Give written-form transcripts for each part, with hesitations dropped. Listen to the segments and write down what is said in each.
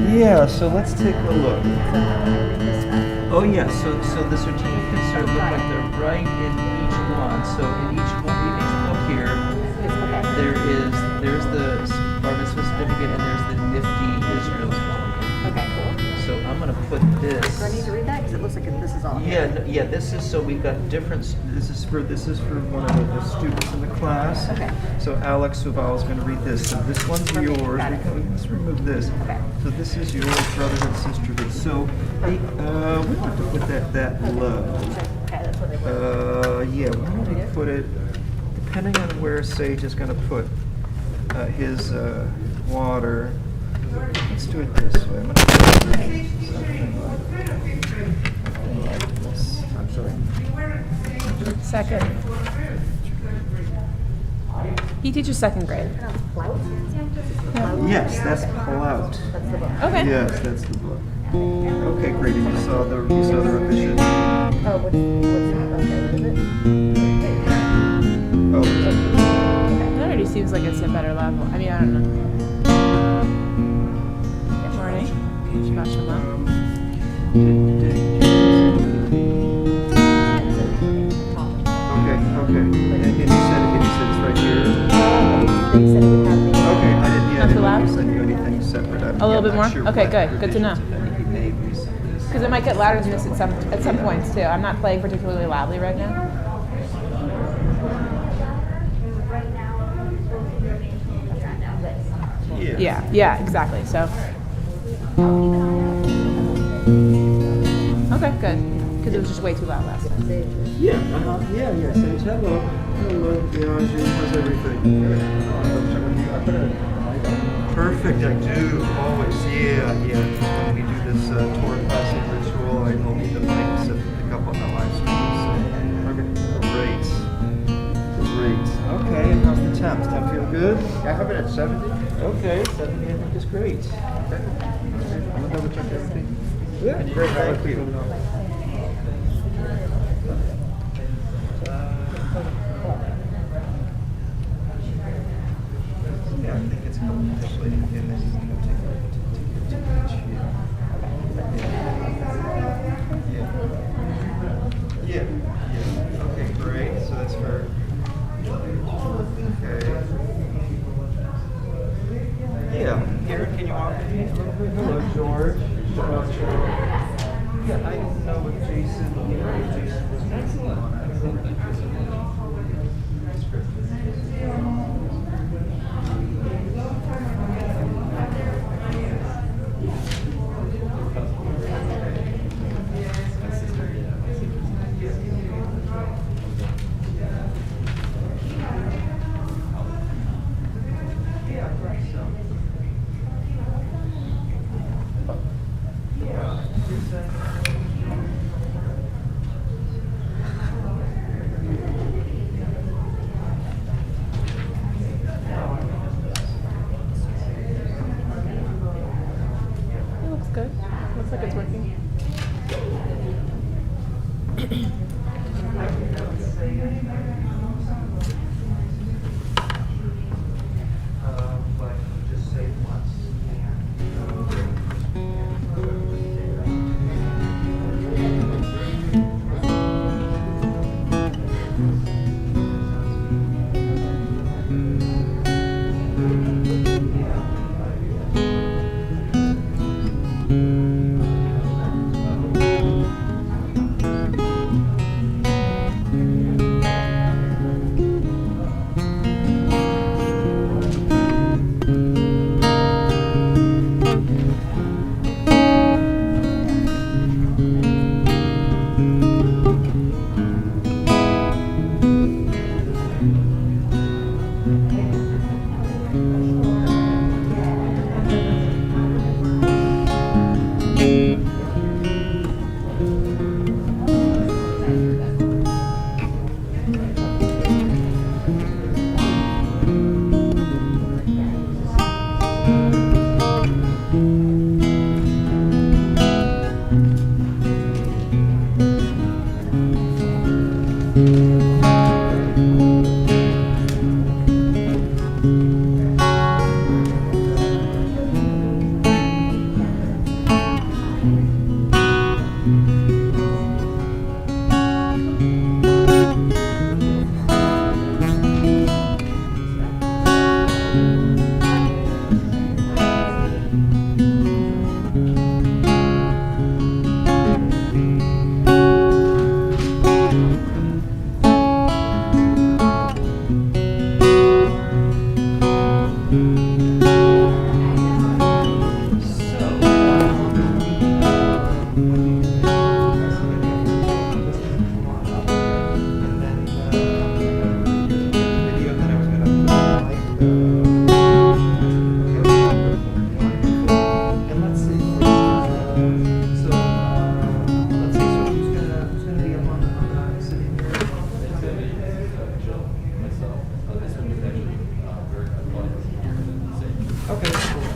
Yeah, so let's take a look. Oh yeah, so the certificates are look like they're right in each one. So in each book here, there's the bar mitzvah certificate and there's the nifty Israel certificate. Okay, cool. So I'm gonna put this. Do I need to read that? Because it looks like this is all. Yeah. This is so we've got different. This is for one of the students in the class. Okay. So Alex Suval is going to read this. So this one's yours. Let's remove this. Okay. So this is yours, brotherhood, sisterhood. So we don't have to put that low. Okay, that's what they were. Yeah. Why don't we put it? Depending on where Sage is going to put his water. Let's do it this way. I'm gonna put something like this. I'm sorry. Second. He teaches second grade. Yes, that's Palout. That's the book. Okay. Yes, that's the book. Okay, great. And you saw the revision. Oh, what's that? Okay, what is it? Oh, That already seems like it's a better level. I mean, I don't know. Morning. Gotcha, Mom. Okay. And you said it's right here. They said it would have the. Okay, I didn't Not too loud? send you anything separate. A little bit more? Sure Okay, what good. Good to know. revisions, if any, he made recently. Because it might get louder than this at some points too. I'm not playing particularly loudly right now. Yeah, exactly. So. Okay, good. Because it was just way too loud last time. Yeah. Sage, hello. Hello, Bianchi. How's everything? Perfect, I do. Always. Yeah. When we do this Torah classing ritual, I will need the mics to pick up on the live stream. So, great. Okay, and how's the temps? Temp feel good? I have it at 70. Okay, 70 I think is great. I'm gonna double check everything. Yeah, great. Thank you. Yeah, I think it's actually in this. Yeah. Okay, great. So that's for. Okay. Yeah. Here, can you walk with me a little bit? Hello, George. Hello, George. Yeah, I don't know what Jason. Jason was excellent. It looks good. Looks like it's working. But just say once.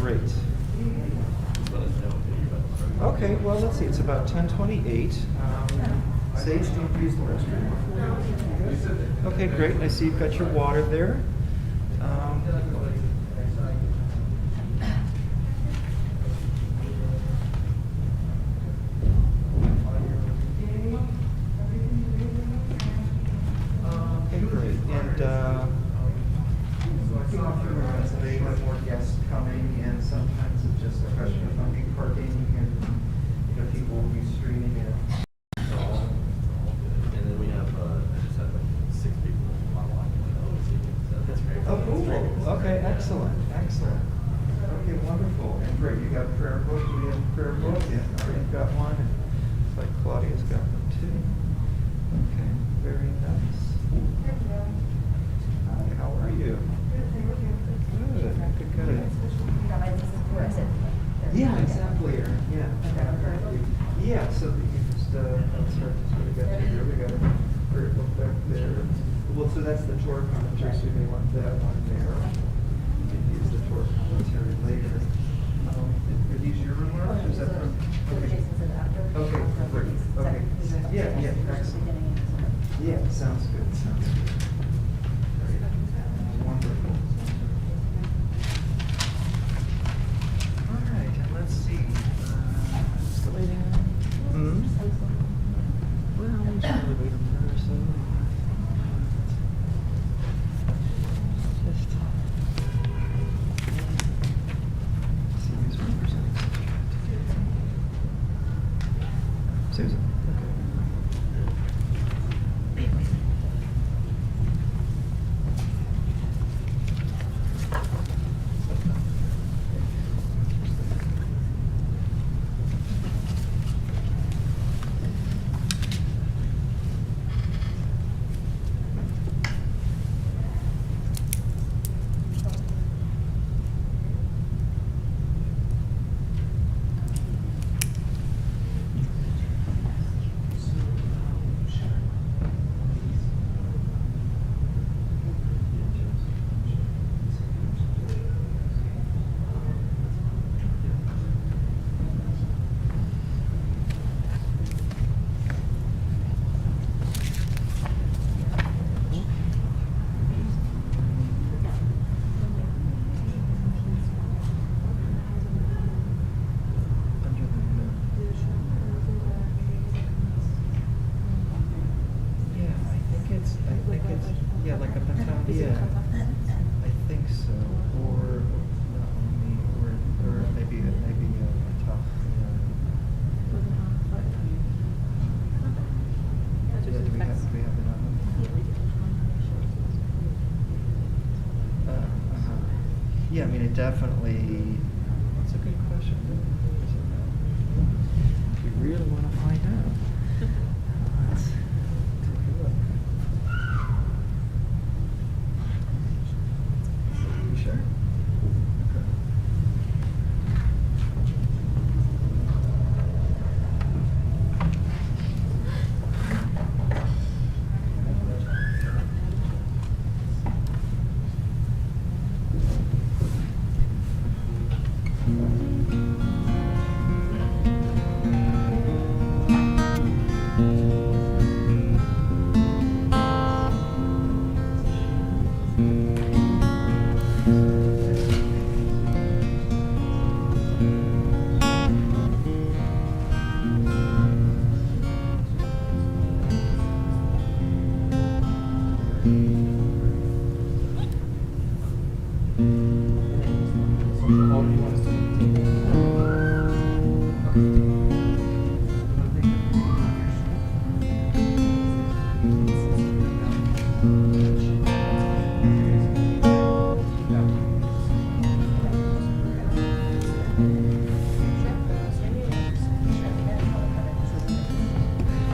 Great. Okay, well, let's see, it's about 10:28. Sage, do you use the restroom before? Okay, great, I see you've got your water there. Okay, great, and they have more guests coming, and sometimes it's just a question of finding parking, and people will be streaming it. And then we have, I just had like 6 people online. So that's great. Oh, cool. Okay, excellent, excellent. Okay, wonderful. And great, you got a prayer book. Do we have a prayer book? Yeah, I've got one. And it's like Claudia's got one too. Okay, very nice. Hi, how are you? Good, good, good. Yeah, exactly. Yeah. Yeah, so that you just start to sort of get to here. We got a prayer book back there. Well, so that's the Torah commentary, so you may want that one there. You can use the Torah commentary later. Are these your remarks? Is that from? Okay. Okay, great. Okay. Yeah, yeah, excellent. Yeah, sounds good, sounds good. Great. Wonderful. All right, and let's see. Still waiting. Hmm? Well, we should really wait a minute or so. Just see who's representing Susan. Yeah, like a baton. Yeah, I think so. Or not only, or maybe a top. Yeah, do we have it on? Yeah, I mean, it definitely. That's a good question. We really want to find out. Let's take a look. You sure? Okay.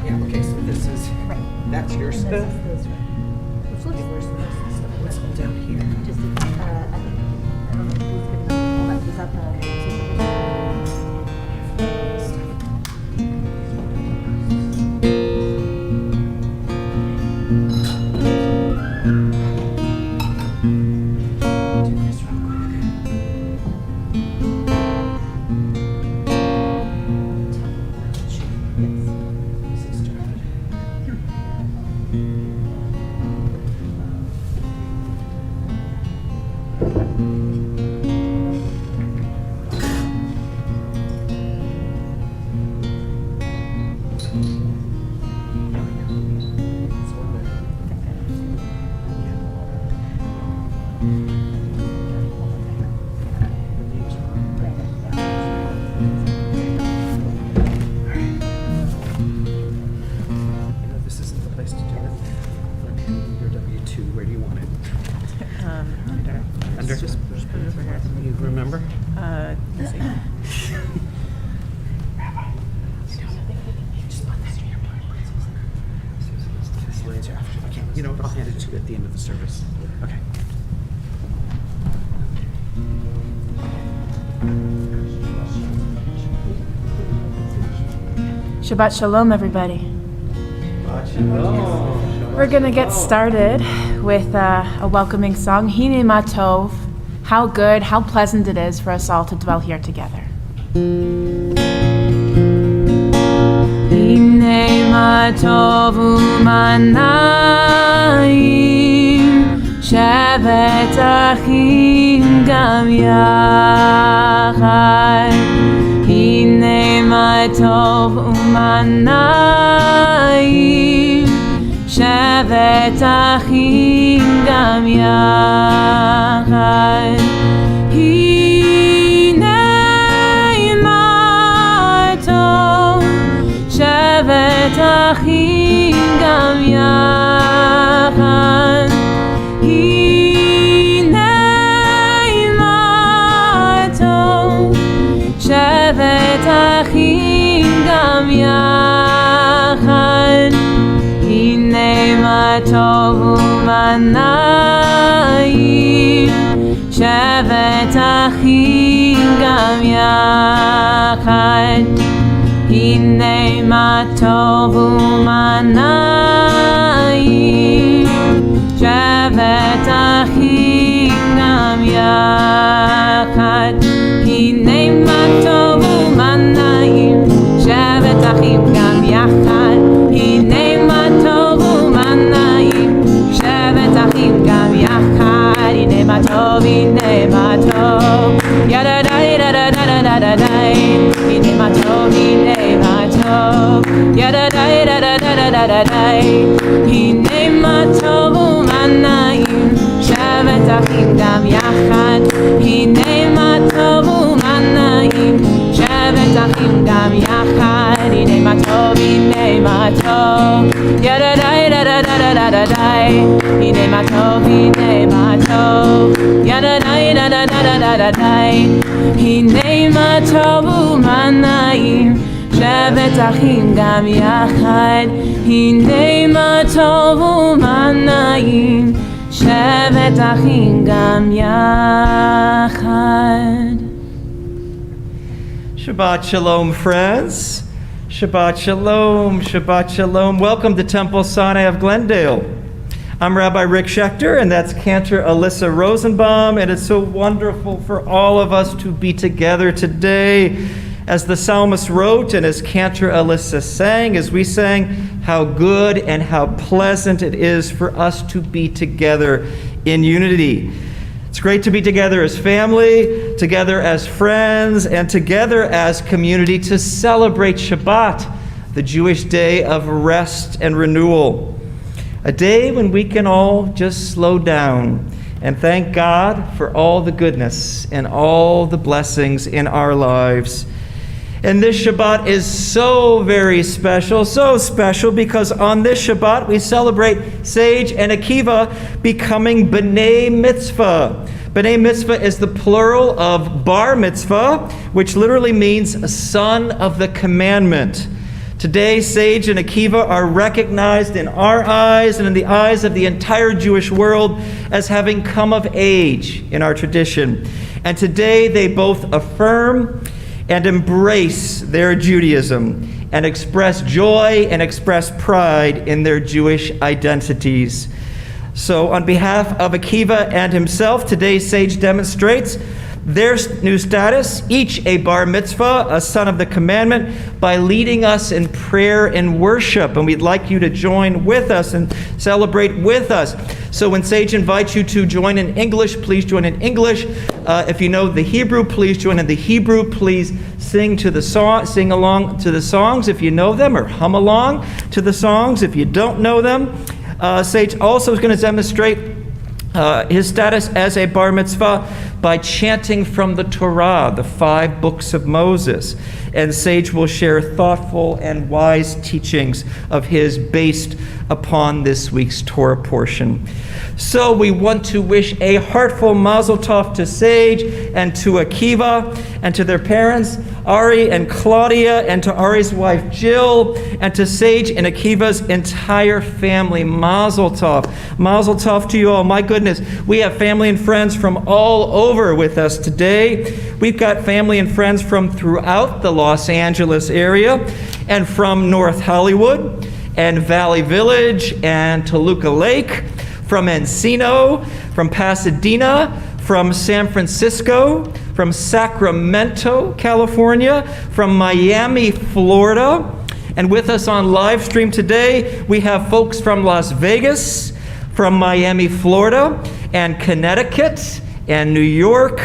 Yeah, okay, so this is, that's your stuff? What's down here? Just, I don't know if he's gonna pull that piece up, Do this real quick. This isn't the place to do it. Your W-2, where do you want it? Under. Under? Just put it over here. You remember? Let's see. Okay, you know what, I'll hand it to you at the end of the service. Okay. Shabbat Shalom, everybody. We're going to get started with a welcoming song, Hine Ma Tov, how good, how pleasant it is for us all to dwell here together. Hine Ma Tov U'Manayim, Shevet Achim Gam Yachad. Hine Ma Tov U'Manayim, Shevet Achim Gam Yachad. Hine Ma Tov, Shevet Achim Gam Yachad. Hine Ma Tov, Shevet Achim Gam Yachad. Hine Ma Tov U'Manayim, Shevet Achim Gam Yachad. Hine Ma Tov U'Manayim, Shevet Achim Gam Yachad. Hine Ma Tov U'Manayim, Shevet Achim Gam Yachad. Hine Ma Tov U'Manayim, Shevet Achim Gam Yachad. Hine Ma Tov, Yadadai, Dadadai, Dadadai. Hine Ma Tov, Yadadai, Dadadai, Dadadai. Hine Ma Tov U'Manayim, Shevet Achim Gam Yachad. Hine Ma Tov U'Manayim, Shevet Achim Gam Yachad. Hine Ma Tov, Yadadai, Dadadai, Dadadai. Hine Ma Tov, Yadadai, Dadadai, Dadadai. Hine Ma Tov U'Manayim, Shevet Achim Gam Yachad. Hine Ma Tov U'Manayim, Shevet Achim Gam Yachad. Shabbat Shalom, friends. Shabbat Shalom, Shabbat Shalom. Welcome to Temple Sinai of Glendale. I'm Rabbi Rick Schechter, and that's Cantor Alyssa Rosenbaum, and it's so wonderful for all of us to be together today. As the psalmist wrote, and as Cantor Alyssa sang, as we sang, how good and how pleasant it is for us to be together in unity. It's great to be together as family, together as friends, and together as community to celebrate Shabbat, the Jewish day of rest and renewal. A day when we can all just slow down and thank God for all the goodness and all the blessings in our lives. And this Shabbat is so very special, so special, because on this Shabbat we celebrate Sage and Akiva becoming B'nai Mitzvah. B'nai Mitzvah is the plural of Bar Mitzvah, which literally means a son of the commandment. Today, Sage and Akiva are recognized in our eyes and in the eyes of the entire Jewish world as having come of age in our tradition. And today they both affirm and embrace their Judaism and express joy and express pride in their Jewish identities. So on behalf of Akiva and himself, today Sage demonstrates their new status, each a bar mitzvah, a son of the commandment, by leading us in prayer and worship. And we'd like you to join with us and celebrate with us. So when Sage invites you to join in English, please join in English. If you know the Hebrew, please join in the Hebrew. Please sing along to the songs if you know them, or hum along to the songs if you don't know them. Sage also is going to demonstrate his status as a bar mitzvah by chanting from the Torah, the 5 books of Moses. And Sage will share thoughtful and wise teachings of his based upon this week's Torah portion. So we want to wish a heartful mazel tov to Sage and to Akiva and to their parents, Ari and Claudia, and to Ari's wife Jill, and to Sage and Akiva's entire family. Mazel tov. Mazel tov to you all. My goodness, we have family and friends from all over with us today. We've got family and friends from throughout the Los Angeles area, and from North Hollywood, and Valley Village, and Toluca Lake, from Encino, from Pasadena, from San Francisco, from Sacramento, California, from Miami, Florida. And with us on live stream today, we have folks from Las Vegas, from Miami, Florida, and Connecticut, and New York,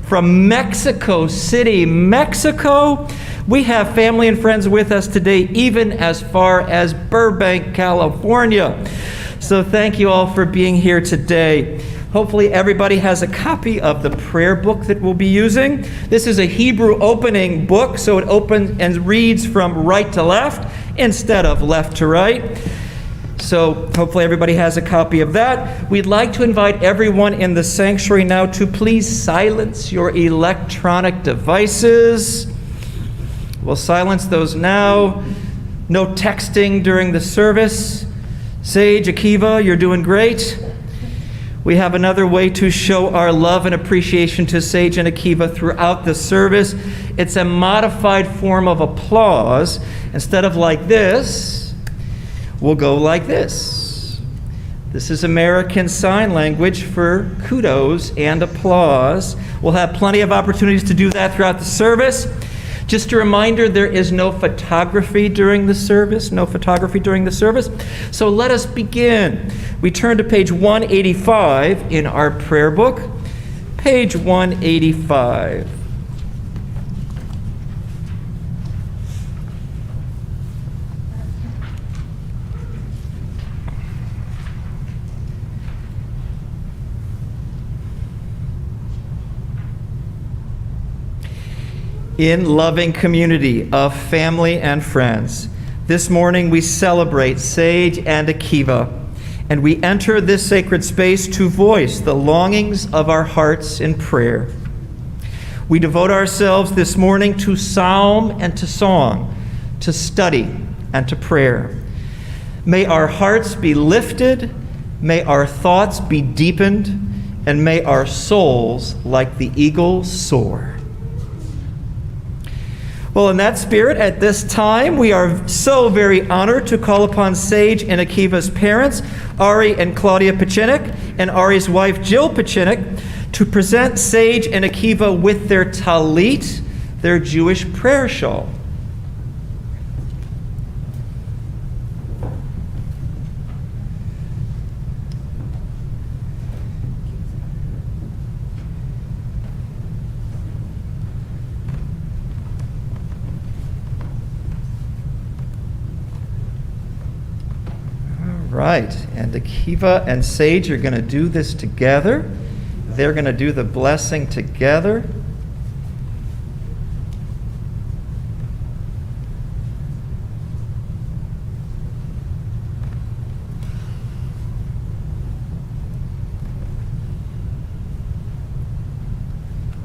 from Mexico City, Mexico. We have family and friends with us today, even as far as Burbank, California. So thank you all for being here today. Hopefully everybody has a copy of the prayer book that we'll be using. This is a Hebrew opening book, so it opens and reads from right to left instead of left to right. So hopefully everybody has a copy of that. We'd like to invite everyone in the sanctuary now to please silence your electronic devices. We'll silence those now. No texting during the service. Sage, Akiva, you're doing great. We have another way to show our love and appreciation to Sage and Akiva throughout the service. It's a modified form of applause. Instead of like this, we'll go like this. This is American Sign Language for kudos and applause. We'll have plenty of opportunities to do that throughout the service. Just a reminder, there is no photography during the service. No photography during the service. So let us begin. We turn to page 185 in our prayer book. Page 185. In loving community of family and friends, this morning we celebrate Sage and Akiva, and we enter this sacred space to voice the longings of our hearts in prayer. We devote ourselves this morning to psalm and to song, to study and to prayer. May our hearts be lifted, may our thoughts be deepened, and may our souls, like the eagle, soar. Well, in that spirit, at this time, we are so very honored to call upon Sage and Akiva's parents, Ari and Claudia Pitchenik, and Ari's wife, Jill Pitchenik, to present Sage and Akiva with their talit, their Jewish prayer shawl. Right, and Akiva and Sage are going to do this together. They're going to do the blessing together.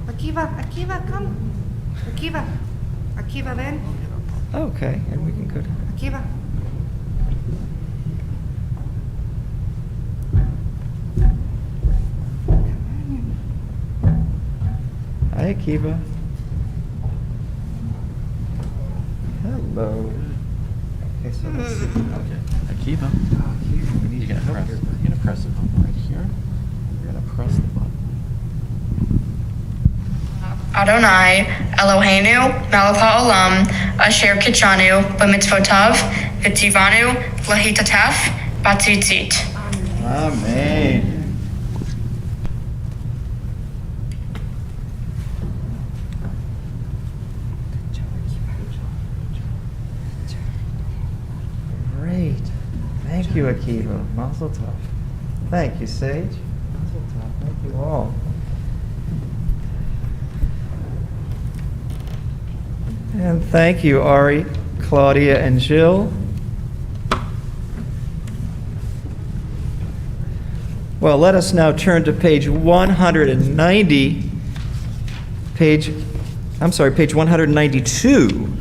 Akiva, come. Akiva, ven. Okay, and we can go to... Akiva. Hi, Akiva. Hello. Okay, so let's see. Okay. Akiva. You're gonna press the button right here. You're gonna press the button. Adonai, Eloheinu, melech haolam, asher kitchanu, b'mitzvotav, v'tzivanu, lahitatef, batzitzit. Amen. Great. Thank you, Akiva. Mazel tov. Thank you, Sage. Mazel tov. Thank you all. And thank you, Ari, Claudia, and Jill. Well, let us now turn to page 190. Page 192.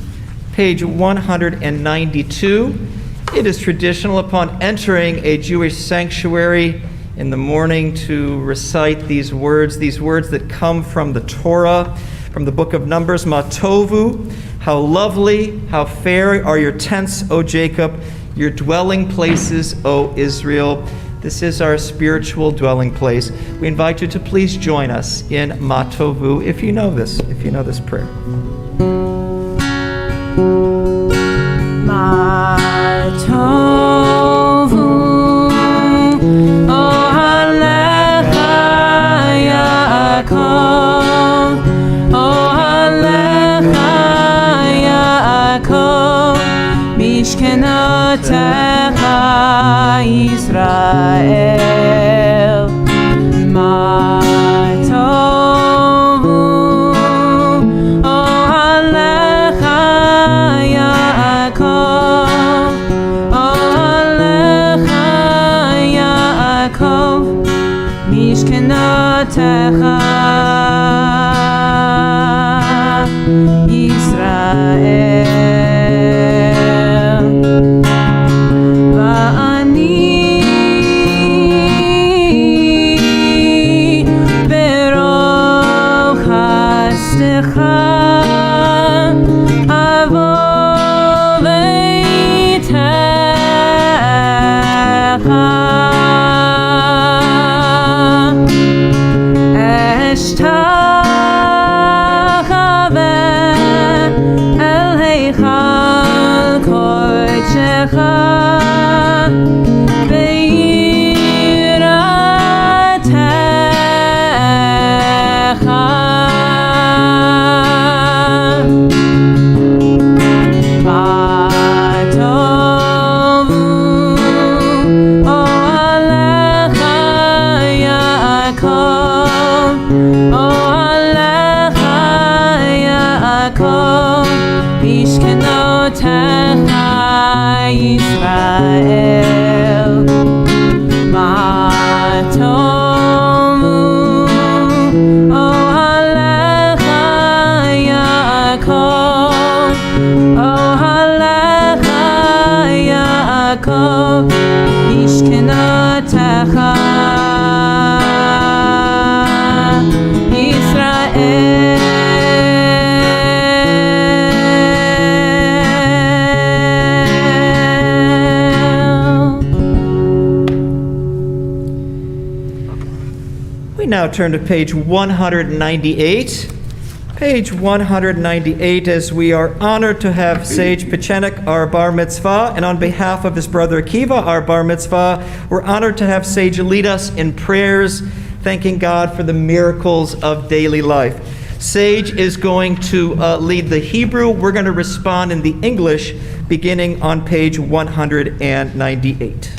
Page 192. It is traditional upon entering a Jewish sanctuary in the morning to recite these words that come from the Torah, from the book of Numbers, Matovu. How lovely, how fair are your tents, O Jacob, your dwelling places, O Israel. This is our spiritual dwelling place. We invite you to please join us in Matovu if you know this prayer. Matovu, ohalecha Yaakov, ohalecha Yaakov, mishkenotecha Yisrael. Matovu, ohalecha Yaakov, ohalecha Yaakov, mishkenotecha Yisrael. Now turn to page 198. Page 198, as we are honored to have Sage Pitchenik, our bar mitzvah, and on behalf of his brother Akiva, our bar mitzvah, we're honored to have Sage lead us in prayers, thanking God for the miracles of daily life. Sage is going to lead the Hebrew. We're going to respond in the English, beginning on page 198.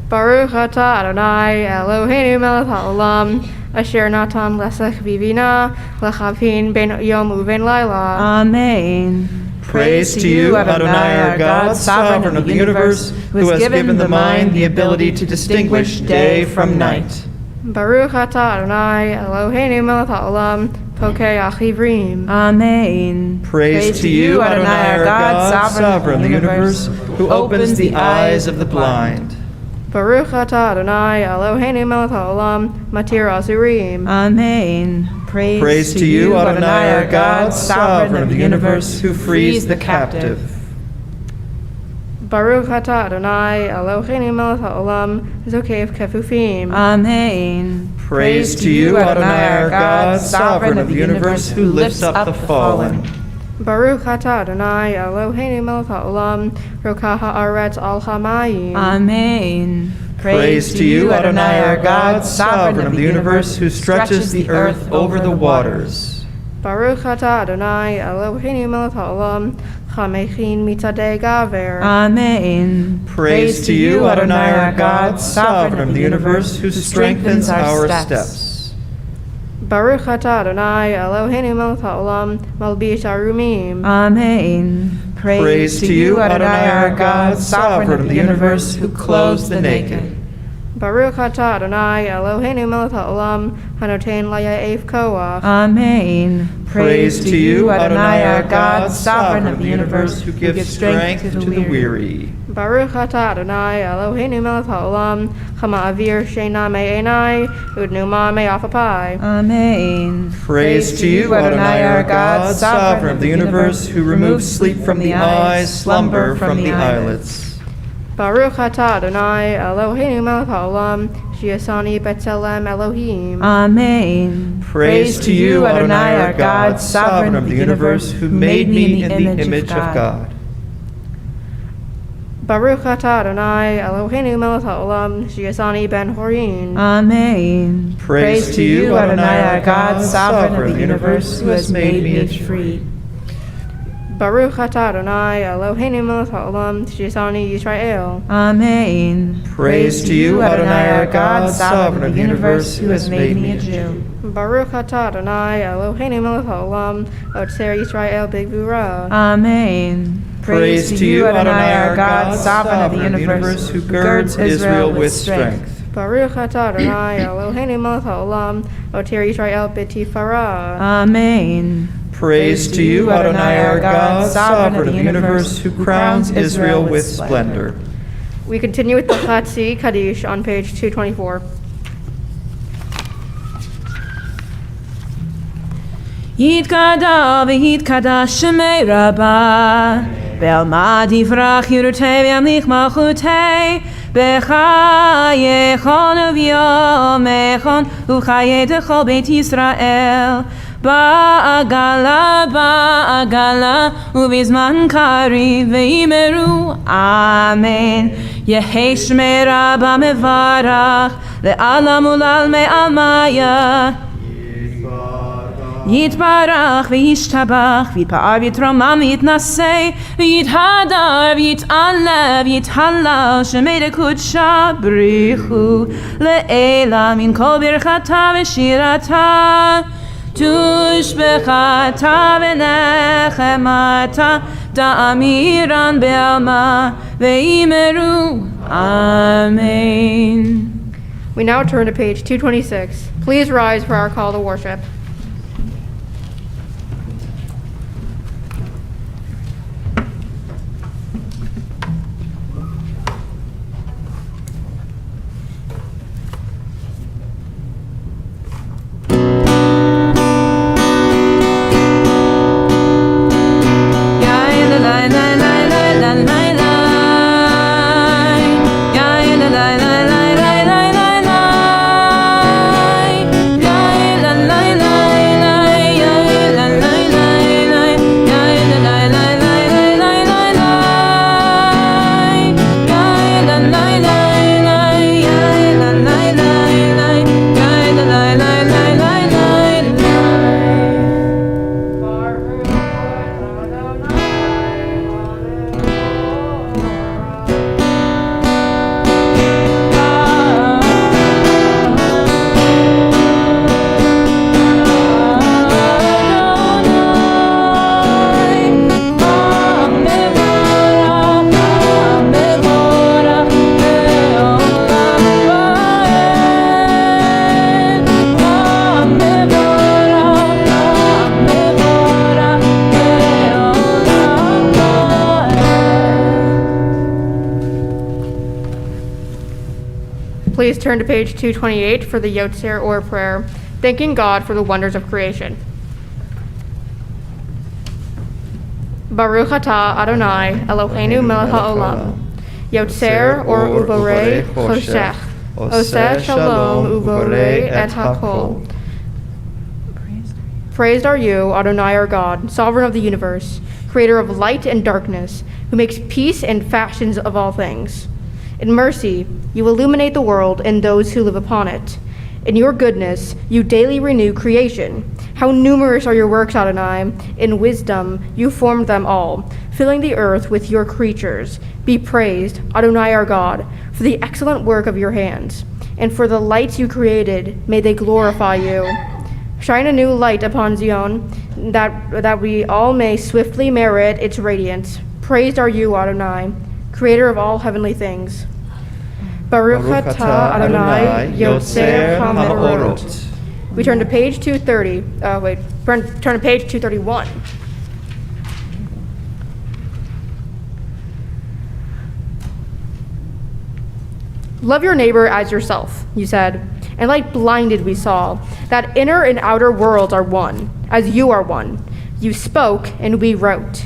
Baruch atah Adonai Eloheinu melech haolam asher natan lesach vivina lechavin ben yom uven laila. Amen. Praise to you, Adonai, our God, sovereign of the universe, who has given the mind the ability to distinguish day from night. Baruch atah Adonai Eloheinu melech haolam pokei achivrim. Amen. Praise to you, Adonai, our God, sovereign of the universe, who opens the eyes of the blind. Baruch atah Adonai Eloheinu melech haolam matir azurim. Amen. Praise to you, Adonai, our God, sovereign of the universe, who frees the captive. Baruch atah Adonai Eloheinu melech haolam zokev kefufim. Amen. Praise to you, Adonai our God, sovereign of the universe, who lifts up the fallen. Baruch atah Adonai Eloheinu melech haolam, rokah haaretz al hamayim. Amen. Praise to you, Adonai our God, sovereign of the universe, who stretches the earth over the waters. Baruch atah Adonai Eloheinu melech haolam, chamechin mitzadei gaver. Amen. Praise to you, Adonai our God, sovereign of the universe, who strengthens our steps. Baruch atah Adonai Eloheinu melech haolam, malbish arumim. Amen. Praise to you, Adonai our God, sovereign of the universe, who clothes the naked. Baruch atah Adonai Eloheinu melech haolam, hanoten laya'ef koach. Amen. Praise to you, Adonai our God, sovereign of the universe, who gives strength to the weary. Baruch atah Adonai Eloheinu melech haolam, chama avir sheina me'enai, udnuma me'afapai. Amen. Praise to you, Adonai our God, sovereign of the universe, who removes sleep from the eyes, slumber from the eyelids. Baruch atah Adonai Eloheinu melech haolam, shiasani b'tselem Elohim. Amen. Praise to you, Adonai our God, sovereign of the universe, who made me in the image of God. Baruch atah Adonai Eloheinu melech haolam, shiasani ben horin. Amen. Praise to you, Adonai our God, sovereign of the universe, who has made me free. Baruch atah Adonai Eloheinu melech haolam, shiasani Yisrael. Amen. Praise to you, Adonai our God, sovereign of the universe, who has made me a Jew. Baruch atah Adonai Eloheinu melech haolam, otzer Yisrael b'gvura. Amen. Praise to you, Adonai our God, sovereign of the universe, who girds Israel with strength. Baruch atah Adonai Eloheinu melech haolam, otzer Yisrael b'tifara. Amen. Praise to you, Adonai our God, sovereign of the universe, who crowns Israel with splendor. We continue with the Chatzi Kaddish on page 224. Yitkada v'yitkada shemei rabba Ve'alma divrach yirutei v'yamlich malchutei B'chayechon u'v'yomechon u'chayei dechol beit Yisrael Ba'agala u'bizman kariv ve'imeru Amen Yehei shmei rabba mevarach le'alam ulal me'almaya Yitbarach v'yishtabach v'yitpa'ar v'yitromam v'yitnasei v'yithadar v'yit'alev v'yithalal shemei dekudsha brichu le'ela min kol birchata v'shirata tushbechata v'nechemata da'amiran be'alma ve'imeru Amen. We now turn to page 226. Please rise for our call to worship. Please turn to page 228 for the Yotzer or prayer, thanking God for the wonders of creation. Baruch atah Adonai Eloheinu melech haolam, Yotzer or uborei choshech, Oseh shalom uborei et hakol. Praised are you, Adonai our God, sovereign of the universe, creator of light and darkness, who makes peace and fashions of all things. In mercy, you illuminate the world and those who live upon it. In your goodness, you daily renew creation. How numerous are your works, Adonai. In wisdom, you formed them all, filling the earth with your creatures. Be praised, Adonai our God, for the excellent work of your hands, and for the lights you created. May they glorify you. Shine a new light upon Zion, that we all may swiftly merit its radiance. Praised are you, Adonai, creator of all heavenly things. Baruch atah Adonai, Yotzer HaMeorot. We turn to page 230. Turn to page 231. Love your neighbor as yourself, you said, and like blinded we saw, that inner and outer worlds are one, as you are one. You spoke, and we wrote.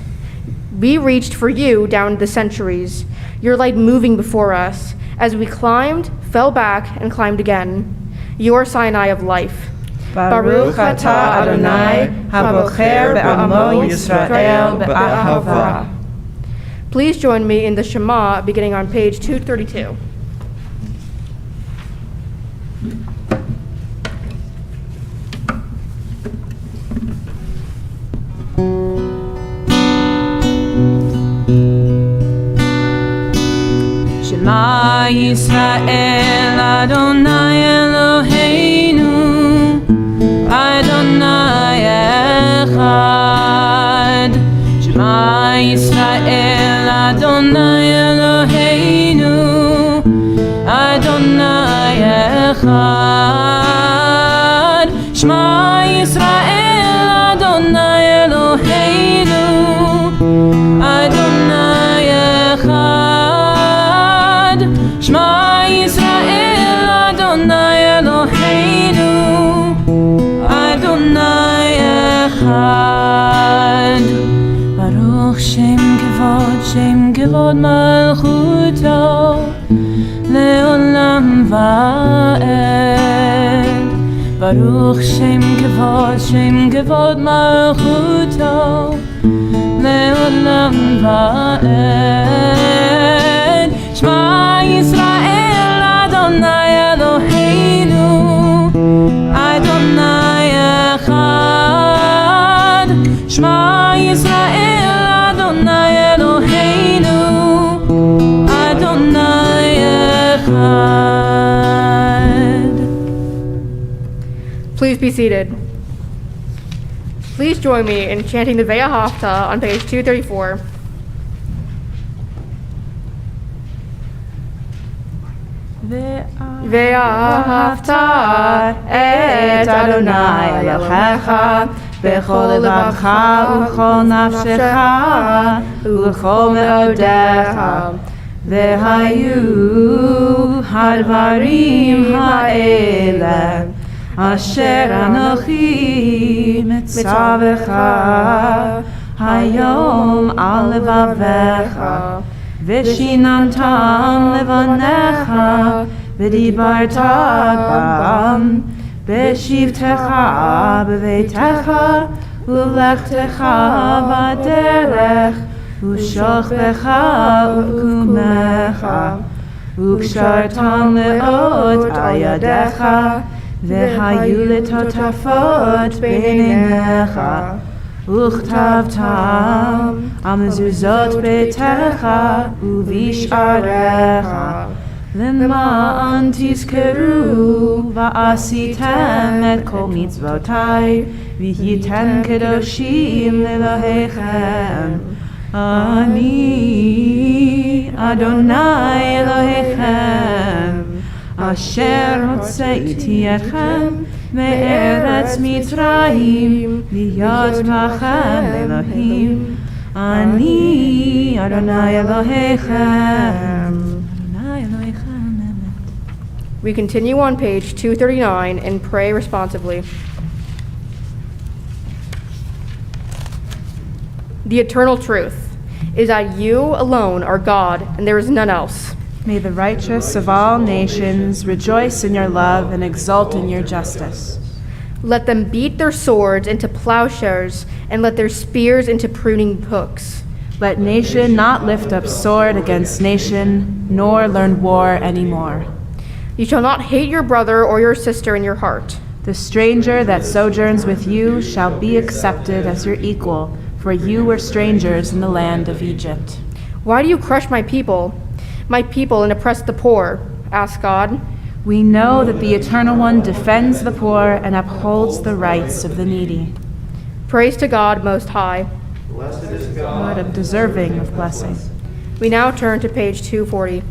We reached for you down the centuries, your light moving before us, as we climbed, fell back, and climbed again. Your Sinai of life. Baruch atah Adonai, habocher be'amo Yisrael be'ahava. Please join me in the Shema, beginning on page 232. Shema Yisrael Adonai Eloheinu Adonai Echad. Shema Yisrael Adonai Eloheinu Adonai Echad. Shema Yisrael Adonai Eloheinu Adonai Echad. Shema Yisrael Adonai Eloheinu Adonai Echad. Baruch Shem Kevod Malchuto Leolam Va'ed. Baruch Shem Kevod Malchuto Leolam Va'ed. Shema Yisrael Adonai Eloheinu Adonai Echad. Shema Yisrael Adonai Eloheinu Adonai Echad. Please be seated. Please join me in chanting the Ve'ahavta on page 234. Ve'ahavta et Adonai Elohecha b'chol levacha u'chol nafshecha u'chol me'odecha. Ve'hayu hadvarim ha'ele asher anochi mitzavecha hayom al levavecha. Veshinantam levanecha, v'dibarta bam, b'shivtecha b'veitecha, u'lechtecha b'derech, u'shochbecha u'kumecha, u'kshartam le'ot ayadecha, v'hayu letotafot b'neinecha. Uchtavtam amezuzot betecha uvisharecha lema'an tizkeru va'asitem et kol mitzvotai v'yitem kedoshim lelohechem. Ani Adonai Elohechem asher hotzeiti etchem me'eretz Mitzrayim liyot lachem Elohim. Ani Adonai Elohechem. Adonai Elohechem. We continue on page 239 and pray responsively. The eternal truth is that you alone are God and there is none else. May the righteous of all nations rejoice in your love and exult in your justice. Let them beat their swords into plowshares and let their spears into pruning hooks. Let nation not lift up sword against nation, nor learn war anymore. You shall not hate your brother or your sister in your heart. The stranger that sojourns with you shall be accepted as your equal, for you were strangers in the land of Egypt. Why do you crush my people, and oppress the poor? Asked God. We know that the Eternal One defends the poor and upholds the rights of the needy. Praise to God Most High. Blessed is God God. deserving of blessing. We now turn to page 240.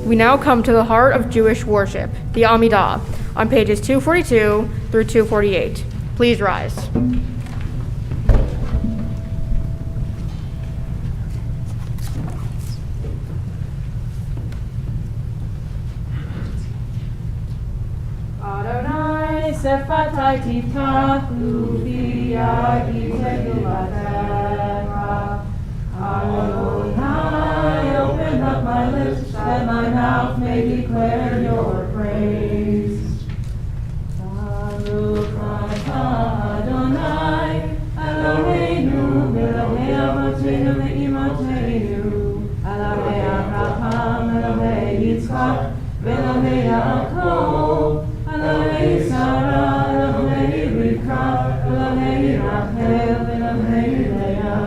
We now come to the heart of Jewish worship, the Amidah, on pages 242 through 248. Please rise. Adonai sefatai titachu v'yagi tegilatecha. Adonai, open up my lips, that my mouth may declare your praise. Baruch atah Adonai, Eloheinu, Melechei Avotenu ve'imotenu, Elohei Abraham, Elohei Yitzchak, Elohei Yaakov, Elohei Sarah, Elohei Rivka, Elohei Rachel, Elohei Leah,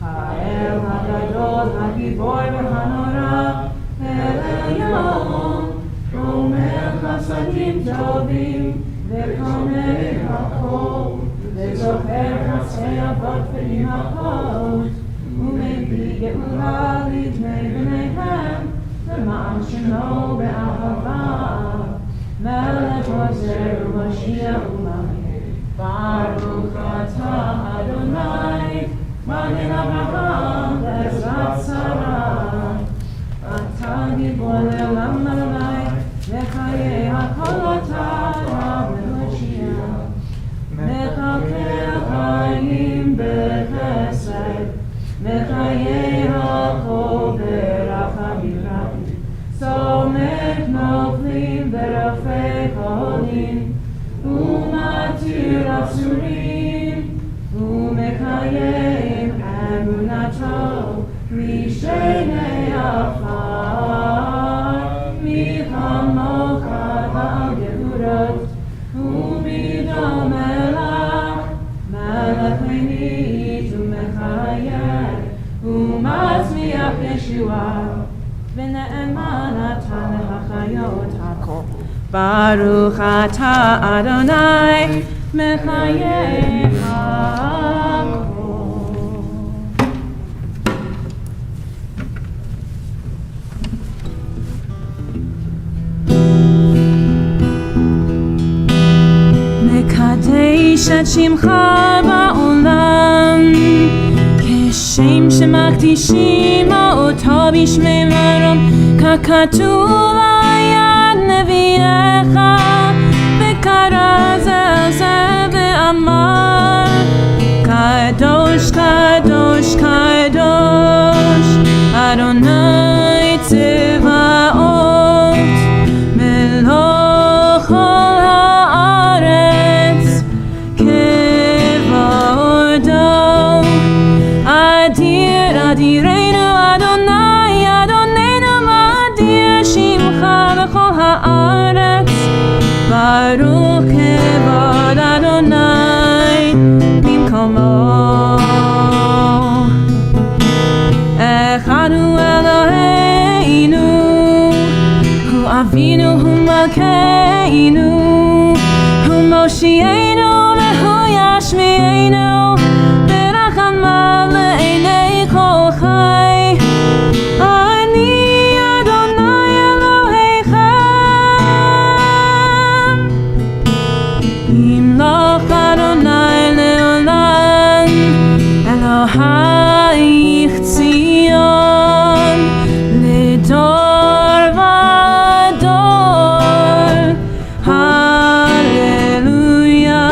Ha'el Hagadol, Hagibor v'Hanora, El Elyon, Omer Chasadim Tovim, V'Komei Hakol, V'Zocher Chatzei Avot V'Imachot, U'Mebi Geula Lidnei B'neihem, L'ma'an Shemo Be'ahava, Melech Ozer U'Mashiach U'Mameh, Baruch atah Adonai, Magen Avraham Be'ezrat Sarah, Atah Gibor Le'olam Adonai, Mechayei Hakol Atah V'Moshiach, Mechakeh Chaim B'Chesed, Mechayei Hakol B'Rachamim, Somech Noflim B'Rafei Cholim, U'Matir Asurim, U'Mechayim Emunato, Rishenei Afar, Michamocha Ba'al Gevurot, U'Midol Melach, Melech Lenit U'Mechayeh, U'Matzmiach Yeshua, V'ne'eman atah lehachayot hakol. Baruch atah Adonai, Mechayeh hakol. להקדיש את שמך בעולם, כשם שמקדישים אותו בשמי מרום, ככתוב היה נביאך, וקרא זה על זה ואמר, קדוש קדוש קדוש אדוני צבאות מלוך כל הארץ כבודו. אדיר אדירנו אדוני אדוננו אדיר שמך בכל הארץ, ברוך כבוד אדוני במקומו. אחד הוא אלוהינו, הוא אבינו, הוא מלכנו, הוא מושיענו והוא ישמיענו, ברחמיו לעיני כל חי. אני אדוני אלוהיכם, ימלוך אדוני לעולם, אלוהיך ציון לדור ודור. הללויה.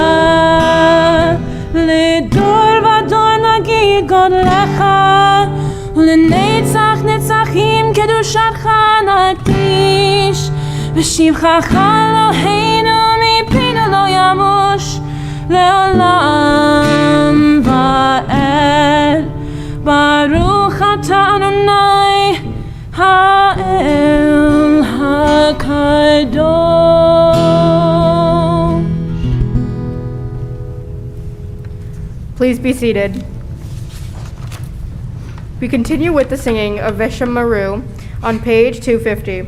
לדור ודור נגיד גודלך, ולנצח נצחים קדושתך נקדיש, ושבחך אלוהינו מפינו לא ימוש לעולם ועד. ברוך אתה אדוני האל הקדוש. Please be seated. We continue with the singing of Veshem Maru on page 250.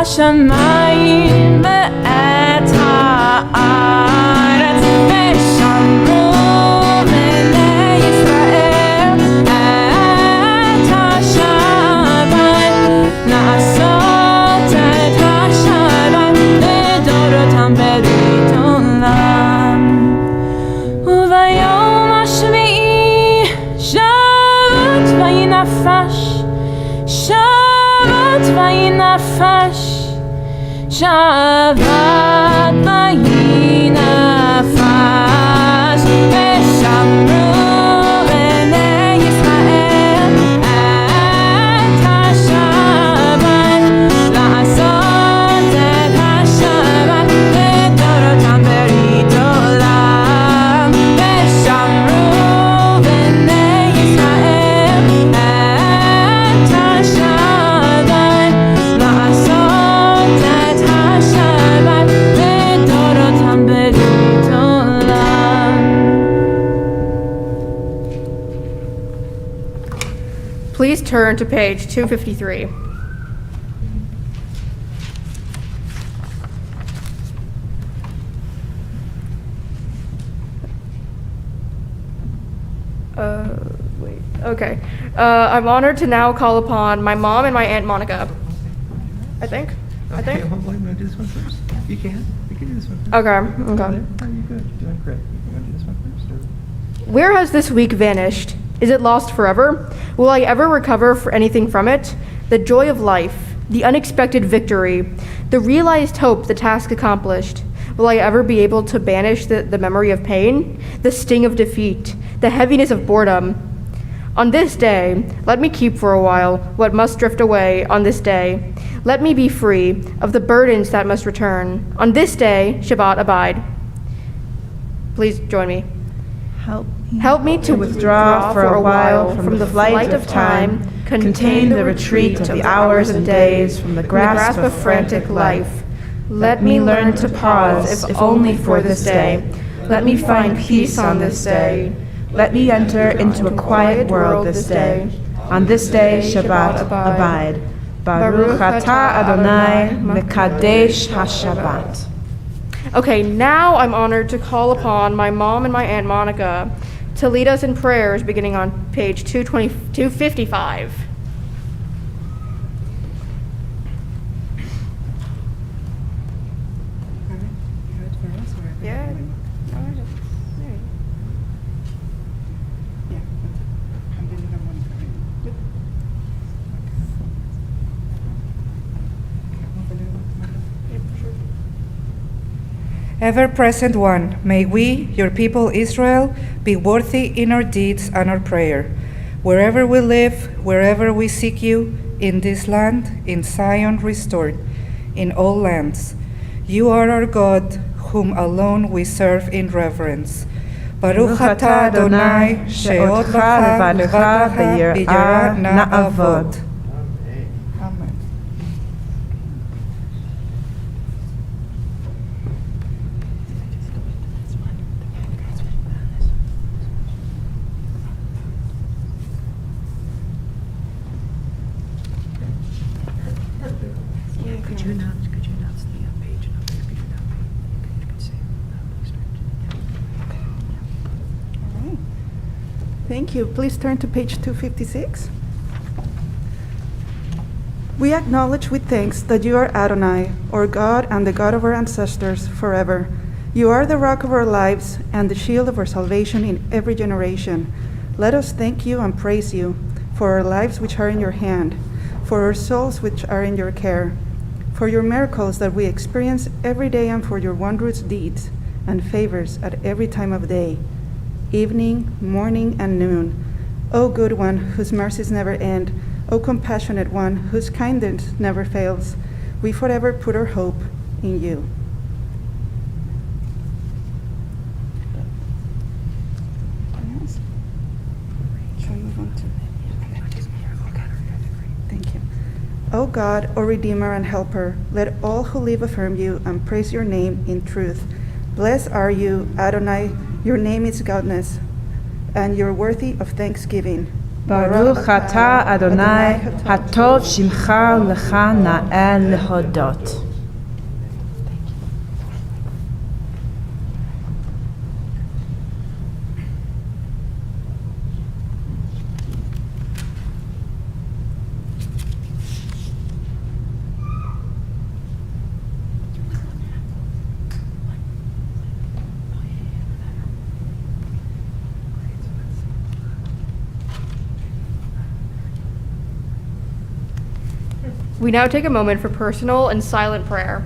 השמיים ואת הארץ, ושמרו בני ישראל את השבת, לעשות את השבת לדורותם ברית עולם. וביום השביעי שבת וינפש, שבת וינפש, שבת וינפש, ושמרו בני ישראל את השבת, לעשות את השבת לדורותם ברית עולם. ושמרו בני ישראל את השבת, לעשות את השבת לדורותם ברית עולם. Please turn to page 253. Wait. Okay. I'm honored to now call upon my mom and my Aunt Monica. I think. Okay, well, you want to do this one first? You can. You can do this one first. Okay. Oh, you're good. You're doing great. You want to do this one first? Or? Where has this week vanished? Is it lost forever? Will I ever recover for anything from it? The joy of life, the unexpected victory, the realized hope, the task accomplished. will I ever be able to banish the memory of pain, the sting of defeat, the heaviness of boredom? On this day, let me keep for a while what must drift away on this day. Let me be free of the burdens that must return. On this day, Shabbat abide. Please join me. Help me to withdraw for a while from the flight of time, contain the retreat of the hours and days, from the grasp of frantic life. Let me learn to pause, if only for this day. Let me find peace on this day. Let me enter into a quiet world this day. On this day, Shabbat abide. Baruch atah Adonai, mekadesh haShabbat. Okay, now I'm honored to call upon my mom and my Aunt Monica to lead us in prayers beginning on page 255. Yeah. Ever-present one, may we, your people Israel, be worthy in our deeds and our prayer. Wherever we live, wherever we seek you, in this land, in Zion restored, in all lands. You are our God, whom alone we serve in reverence. Baruch atah Adonai, she'odcha levadecha b'yirah na'avod. Amen. Could you announce the page number? Could you say please All right. Thank you. Please turn to page 256. We acknowledge with thanks that you are Adonai, our God and the God of our ancestors forever. You are the rock of our lives and the shield of our salvation in every generation. Let us thank you and praise you for our lives which are in your hand, for our souls which are in your care, for your miracles that we experience every day, and for your wondrous deeds and favors at every time of day, evening, morning, and noon. O good one, whose mercies never end, O compassionate one, whose kindness never fails, we forever put our hope in you. Shall we move on to? Thank you. O God, O Redeemer and Helper, let all who live affirm you and praise your name in truth. Blessed are you, Adonai, your name is godness, and you're worthy of thanksgiving. Baruch atah Adonai, hatov shimcha lecha na'el lehodot. We now take a moment for personal and silent prayer.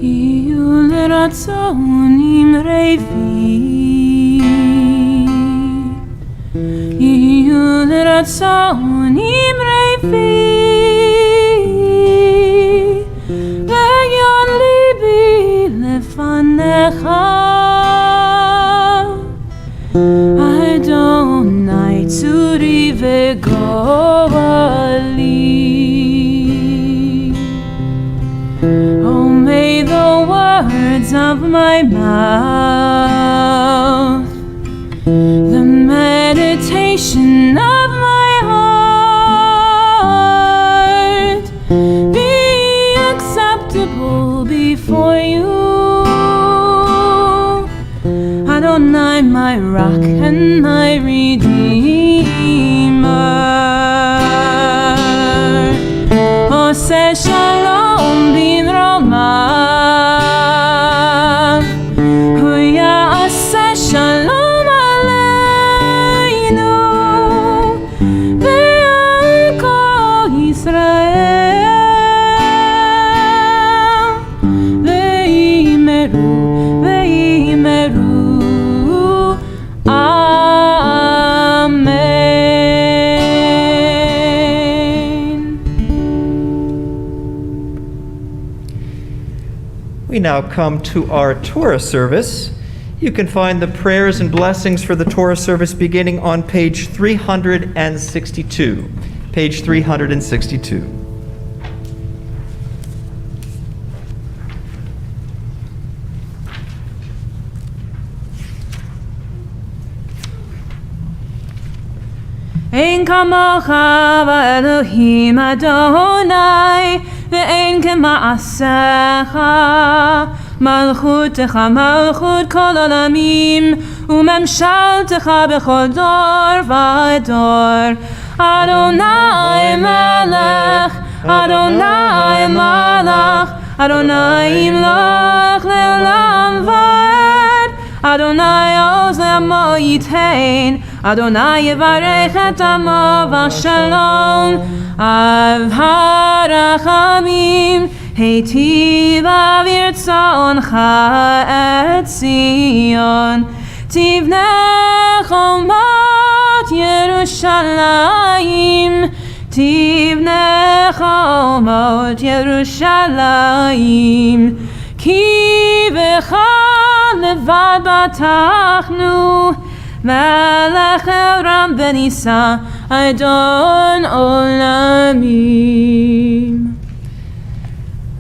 יהיו לרצון אמרי יהיו לרצון אמרי ויון ליבי לפניך אדוני צורי וגואלי. Oh, may the words of my mouth, the meditation of my heart be acceptable before you. Adonai, my rock and my redeemer. Oseh shalom bin romav, hu ya'aseh shalom aleinu ve'al kol Yisrael ve'imeru We now come to our Torah service. You can find the prayers and blessings for the Torah service beginning on page 362. Page 362. Ein kamocha v'Elohim Adonai ve'ein kema'asecha malchutecha malchut kol olamim umemshaltecha bechol dor v'dor. Adonai melech, Adonai malach, Adonai imlach le'olam va'ed. Adonai oz le'amo yitein, Adonai yevarech et amo v'shalom. Av harachamim heitiv avirtzoncha et Zion. Tivne chomot Yerushalayim, Tivne chomot Yerushalayim. Ki b'cha levad batachnu, Melech Elam benisa Adon Olamim.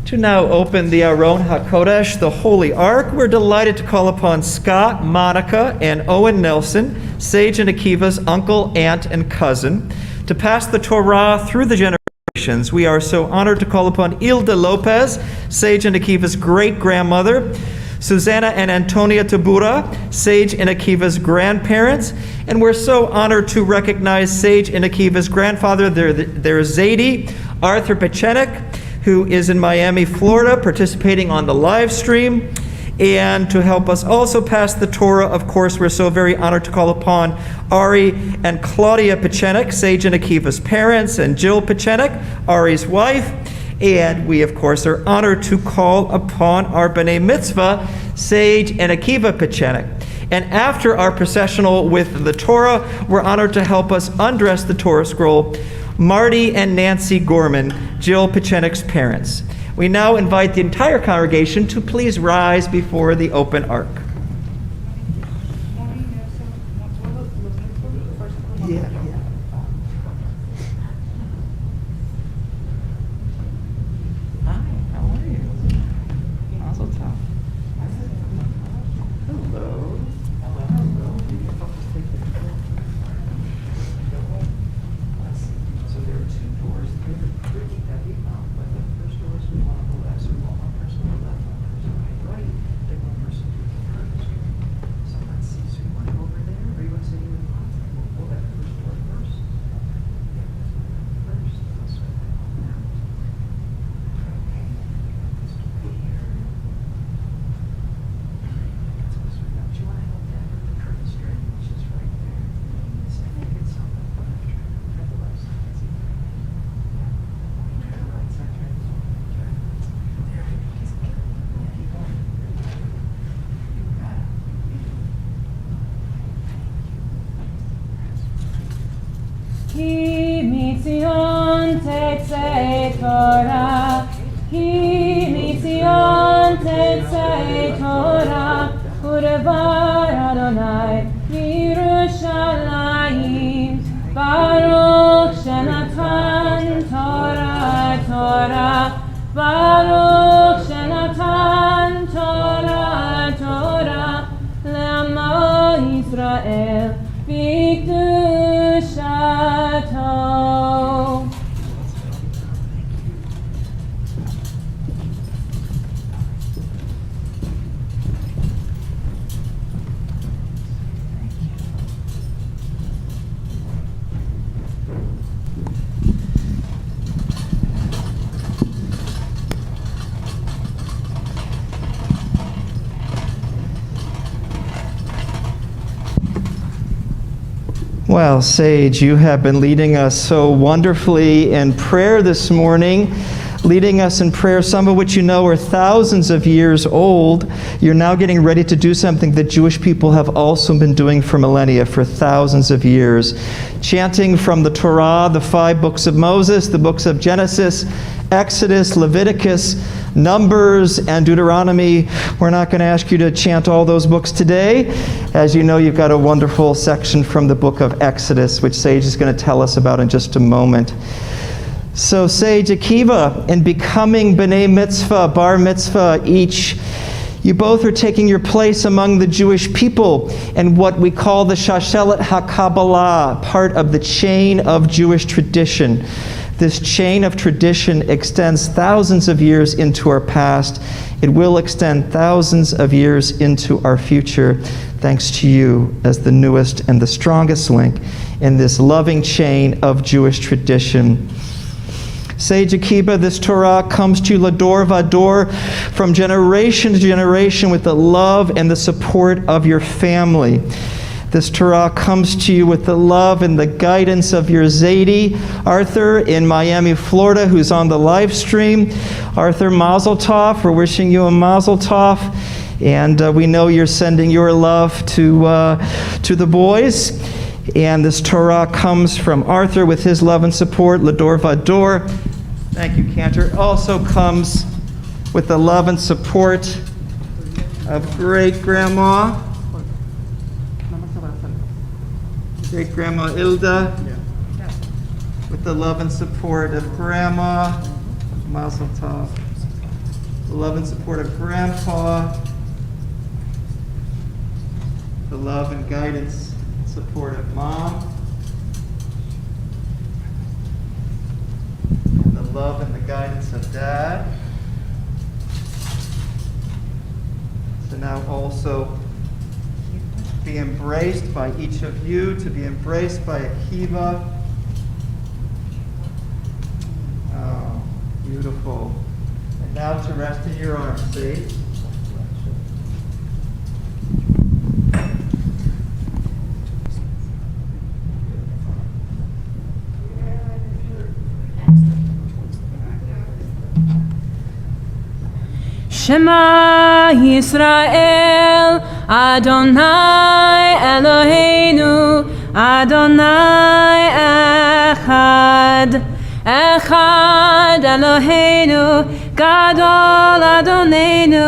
To now open the Aron HaKodesh, the Holy Ark, we're delighted to call upon Scott, Monica, and Owen Nelson, Sage and Akiva's uncle, aunt, and cousin, to pass the Torah through the generations. We are so honored to call upon Ilda Lopez, Sage and Akiva's great-grandmother, Susanna and Antonia Tabura, Sage and Akiva's grandparents, and we're so honored to recognize Sage and Akiva's grandfather. There's Zadie, Arthur Pitchenik, who is in Miami, Florida, participating on the live stream. And to help us also pass the Torah, of course, we're so very honored to call upon Ari and Claudia Pitchenik, Sage and Akiva's parents, and Jill Pitchenik, Ari's wife. And we, of course, are honored to call upon our B'nai Mitzvah, Sage and Akiva Pitchenik. And after our processional with the Torah, we're honored to help us undress the Torah scroll, Marty and Nancy Gorman, Jill Pitchenik's parents. We now invite the entire congregation to please rise before the open ark. Yeah. Hi, how are you? Mazel tov. Hello. So there are two doors. They're pretty heavy, but the first door is one on the left, so one person on the left, one person on the right. Take one person to the כי מציון תצא תורה, כי מציון תצא תורה, ודבר אדוני בירושלים. ברוך שנתן תורה תורה, ברוך שנתן תורה תורה, לעמו ישראל בקדושתו. Well, Sage, you have been leading us so wonderfully in prayer this morning, leading us in prayer, some of which you know are thousands of years old. You're now getting ready to do something that Jewish people have also been doing for millennia, for thousands of years. Chanting from the Torah, the 5 books of Moses, the books of Genesis, Exodus, Leviticus, Numbers, and Deuteronomy. We're not going to ask you to chant all those books today. As you know, you've got a wonderful section from the book of Exodus, which Sage is going to tell us about in just a moment. So Sage, Akiva, in becoming B'nai Mitzvah, Bar Mitzvah each, you both are taking your place among the Jewish people in what we call the Shashelet HaKabbalah, part of the chain of Jewish tradition. This chain of tradition extends thousands of years into our past. It will extend thousands of years into our future, thanks to you as the newest and the strongest link in this loving chain of Jewish tradition. Sage Akiva, this Torah comes to you Lador Vador, from generation to generation, with the love and the support of your family. This Torah comes to you with the love and the guidance of your Zadie, Arthur, in Miami, Florida, who's on the live stream. Arthur, Mazel Tov. We're wishing you a Mazel Tov. And we know you're sending your love to the boys. And this Torah comes from Arthur with his love and support, Lador Vador. Thank you, Cantor. It also comes with the love and support of great-grandma, great-grandma Ilda, with the love and support of grandma, Mazel Tov, the love and support of grandpa, the love and guidance and support of mom, and the love and the guidance of dad. So now also be embraced by each of you, to be embraced by Akiva. Oh, beautiful. And now to rest in your arms, Sage. Shema Yisrael, Adonai Eloheinu, Adonai Echad. Echad Eloheinu, Gadol Adonenu,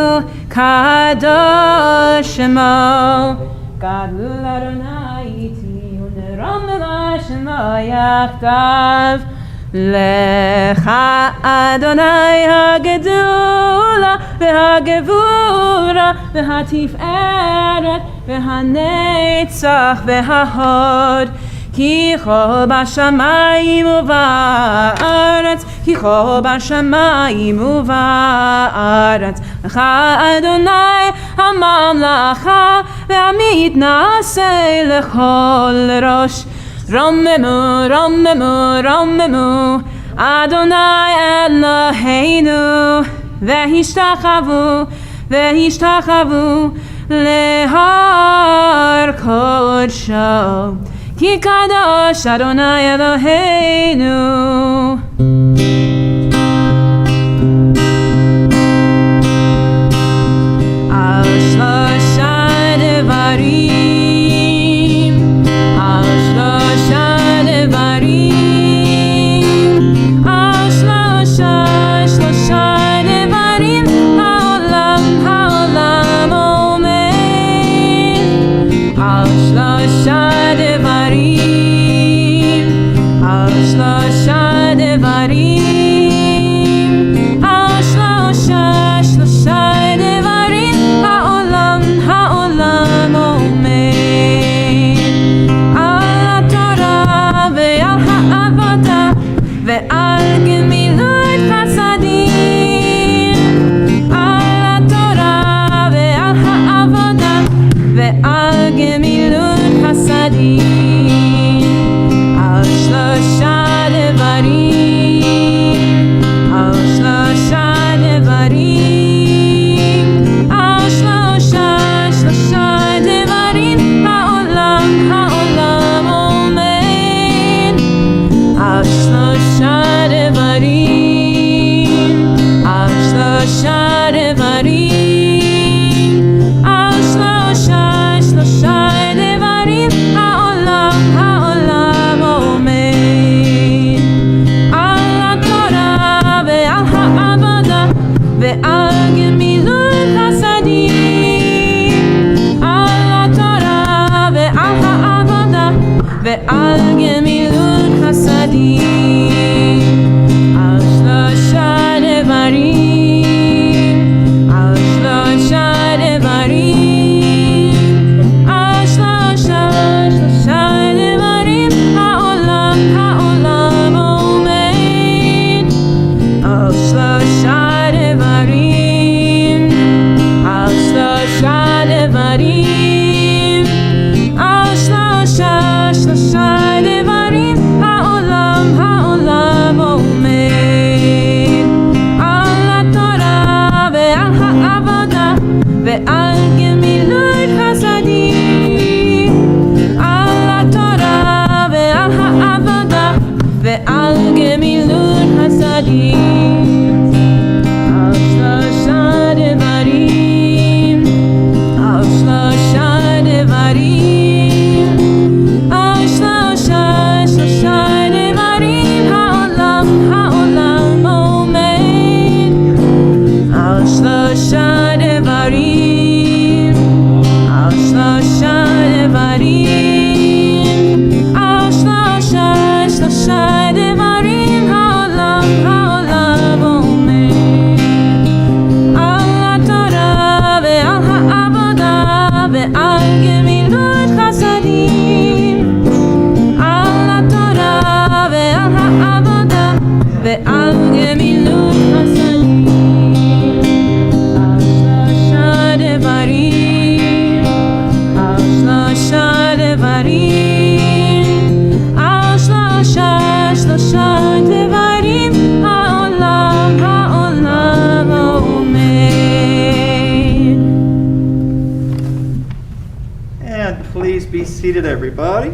Kadosh Shemo. Gadol Adonai iti, unerom Shemo yachdav. Lecha Adonai hagedula v'hagevura v'hatiferet v'hanetzach v'hahod ki chol b'shamayim u'va'aretz ki chol b'shamayim u'va'aretz Lecha Adonai hamamlacha v'amitnaseh lechol rosh Romemu, Romemu, Romemu, Adonai Eloheinu, V'hishtachavu, Lehar Kodsho, Ki Kadosh Adonai Eloheinu. Al Shlosha Devarim, Al Shlosha Devarim. ועל גמילות חסדים, על שלושה דברים, על שלושה דברים, על שלושה דברים, העולם עומד, על שלושה דברים, על שלושה דברים, על שלושה דברים, העולם עומד, על התורה ועל העבודה ועל גמילות חסדים, על התורה ועל העבודה ועל גמילות חסדים, על שלושה דברים, על שלושה דברים, על שלושה דברים, העולם עומד, על שלושה דברים, על שלושה דברים, על שלושה דברים, העולם עומד, על התורה ועל העבודה ועל גמילות חסדים, על התורה ועל העבודה ועל גמילות חסדים, על שלושה דברים, על שלושה דברים, על שלושה דברים, העולם עומד. And please be seated, everybody.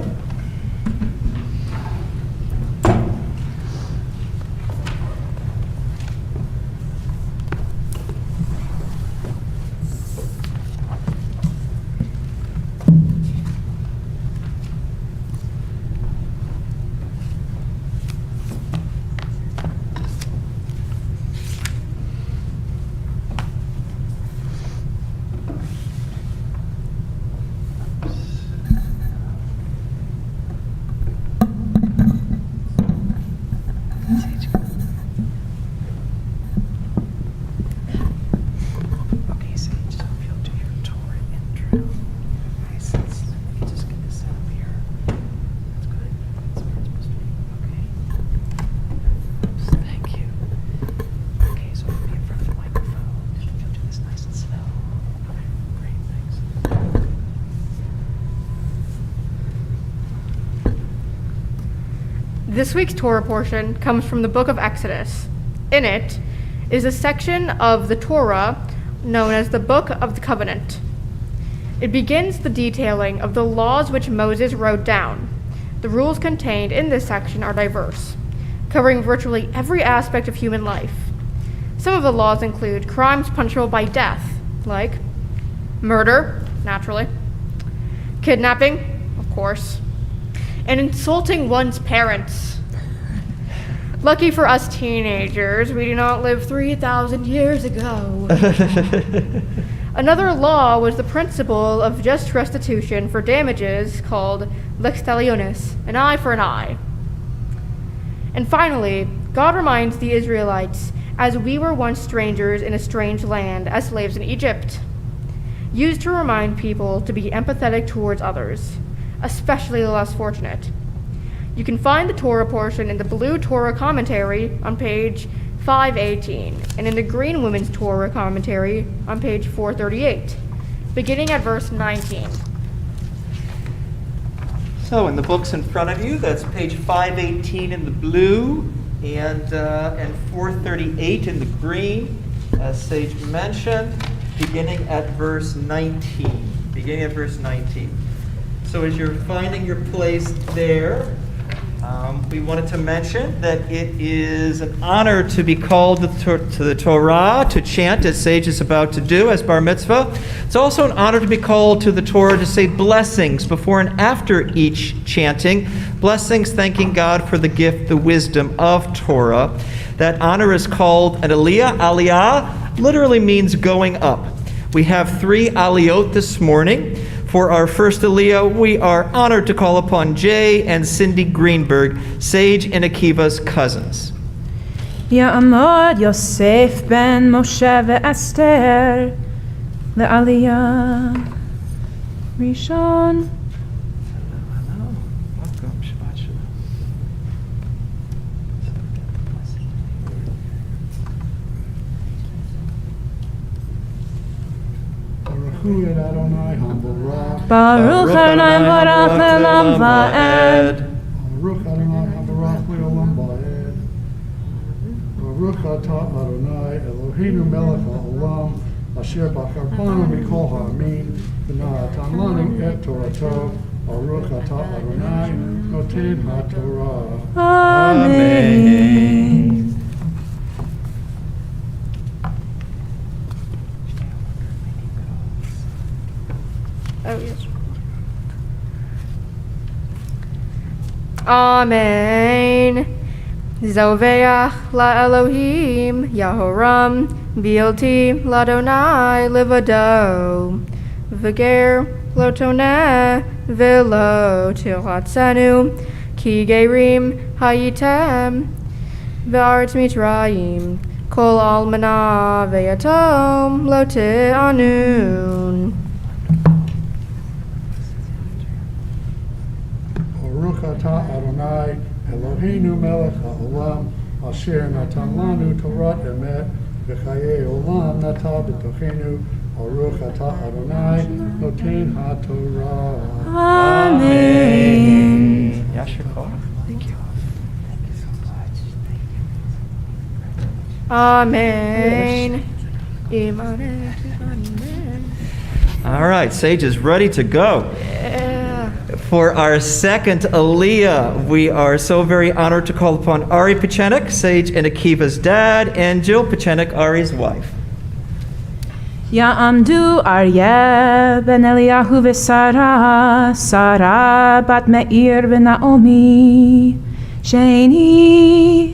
Okay, Sage, so if you'll do your Torah intro. Nice. Let me just get this set up here. That's good. That's where it's supposed to be. Okay. Oops, thank you. Okay, so I'll be in front of the microphone. If you'll do this nice and slow. Okay, great, thanks. This week's Torah portion comes from the book of Exodus. In it is a section of the Torah known as the Book of the Covenant. It begins the detailing of the laws which Moses wrote down. The rules contained in this section are diverse, covering virtually every aspect of human life. Some of the laws include crimes punishable by death, like murder, naturally, kidnapping, of course, and insulting one's parents. Lucky for us teenagers, we do not live 3,000 years ago. Another law was the principle of just restitution for damages called lex talionis, an eye for an eye. And finally, God reminds the Israelites, as we were once strangers in a strange land, as slaves in Egypt, used to remind people to be empathetic towards others, especially the less fortunate. You can find the Torah portion in the blue Torah commentary on page 518 and in the green Women's Torah commentary on page 438, beginning at verse 19. So in the books in front of you, that's page 518 in the blue and 438 in the green, as Sage mentioned, beginning at verse 19. Beginning at verse 19. So as you're finding your place there, we wanted to mention that it is an honor to be called to the Torah, to chant as Sage is about to do as bar mitzvah. It's also an honor to be called to the Torah to say blessings before and after each chanting. Blessings thanking God for the gift, the wisdom of Torah. That honor is called an aliyah. Aliyah literally means going up. We have 3 aliyot this morning. For our first Aliyah, we are honored to call upon Jay and Cindy Greenberg, Sage and Akiva's cousins. יעמוד יוסף בן משה ואסתר לעלייה ראשון. Welcome, Shabbat Shalom. Baruch Adonai Barach Le'olam Va'ed. Baruch Adonai Habarach Le'olam Va'ed. Baruch Atah Adonai Eloheinu melech ha'olam asher bachar banu mikol ha'amin v'natan lanu et torato. Baruch Atah Adonai noten ha'torah. Amen. Oh, yes. Amen. Zoveach la Elohim Yahoram Bilti Ladonai Livado V'ger Lotone Velo Tiratzenu Ki Gerim Hayitem V'aretz Mitzrayim Kol Almana Ve'yatom Lote Anun. Baruch Atah Adonai Eloheinu melech ha'olam asher natan lanu Torah emet v'chayei olam nata b'tochenu. Baruch Atah Adonai noten ha'torah. Amen. Yasher Koach. Thank you. Amen. Amen. All right, Sage is ready to go. Yeah. For our second Aliyah, we are so very honored to call upon Ari Pitchenik, Sage and Akiva's dad, and Jill Pitchenik, Ari's wife. יעמדו אריה בן אליהו ושרה, שרה בת מאיר ונעמי, שני.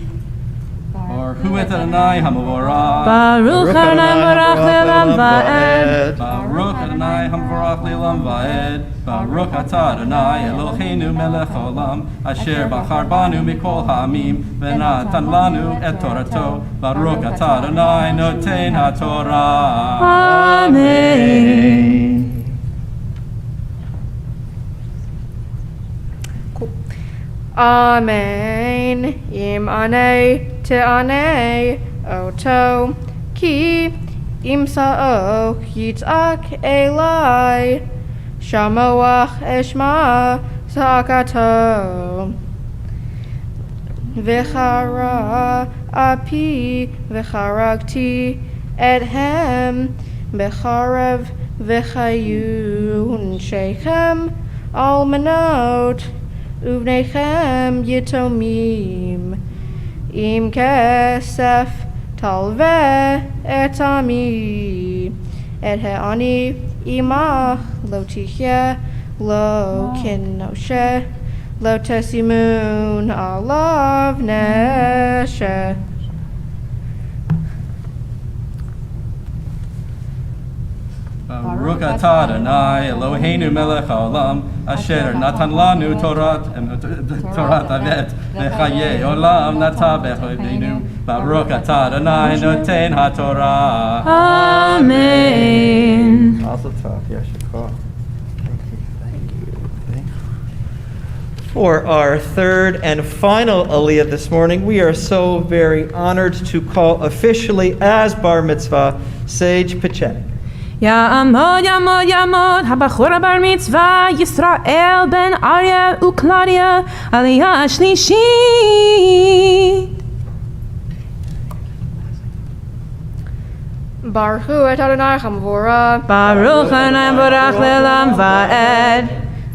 Baruch Adonai Hamavorah. ברוך אדוני ברach לעולם ועד. Baruch Adonai Hamavorach Le'olam Va'ed. Baruch Atah Adonai Eloheinu melech haolam asher bachar banu mikol ha'amim v'natan lanu et torato. Baruch Atah Adonai noten ha'torah. Amen. Amen. Im ane te ane oto ki im sa'o yitzak elai shamoach eshma sa'akato v'chara api v'charagti ethem b'charev v'chayun shechem almanot Uvnechem yitomim im kesef talve etami et he'ani imach lo tichye lo kinoshe lo tesimun alav neshe. Baruch Atah Adonai Eloheinu melech haolam asher natan lanu Torat avet v'chayei olam nata b'chodeinu. Baruch Atah Adonai noten ha'torah. Amen. Mazel tov, Yasher Koach. Thank you. For our third and final Aliyah this morning, we are so very honored to call officially as Bar Mitzvah, Sage Pitchenik. יעמוד יעמוד יעמוד הבחור הבר מצווה ישראל בן אריה וקלריה עלייה השלישית. Baruch et Adonai Chamvorah. ברוך אדוני ברach לעולם ועד.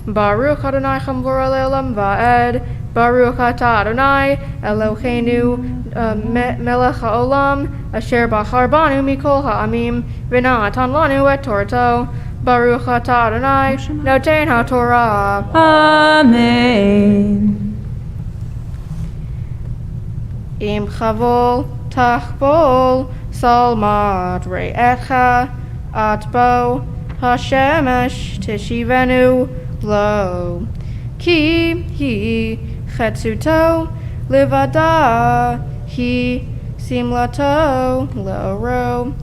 Baruch Adonai Chamvorah le'olam va'ed. Baruch Atah Adonai Eloheinu melech ha'olam asher bachar banu mikol ha'amim v'natan lanu et torato. Baruch Atah Adonai noten ha'torah. Amen. Im chavol tachbol salmat re'echa atbo Hashemesh tishivenu lo. Ki hi chetzuto livada hi simlato lo.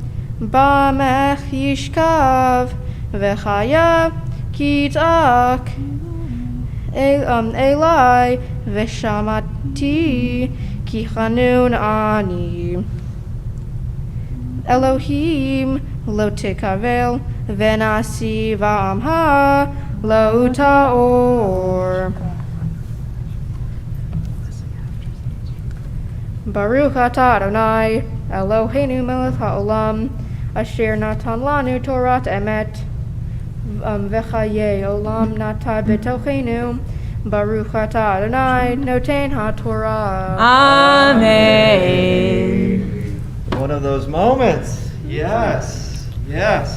Bamech yishkav vechaya kitak Eli veshamati ki chanun ani. Elohim lo tikavel venasi v'amha lo ta'or. Baruch atah Adonai Eloheinu melech ha'olam asher natan lanu Torat emet v'chaye olam nata b'tochenu. Baruch atah Adonai noten ha'Torah. Amen. One of those moments. Yes, yes.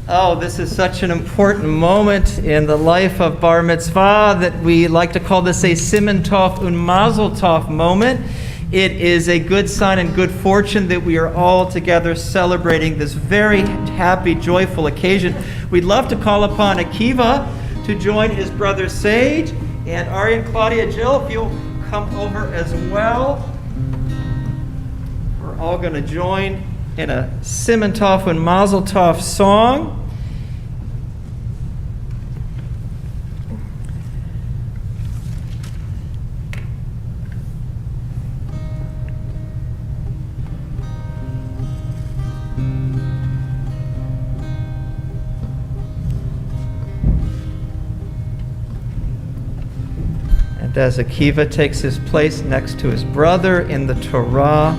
Oh, this is such an important moment in the life of Bar Mitzvah that we like to call this a Siman Tov und Mazel Tov moment. It is a good sign and good fortune that we are all together celebrating this very happy, joyful occasion. We'd love to call upon Akiva to join his brother Sage, and Ari and Claudia, Jill, if you'll come over as well. We're all going to join in a Siman Tov and Mazel Tov song. And as Akiva takes his place next to his brother in the Torah,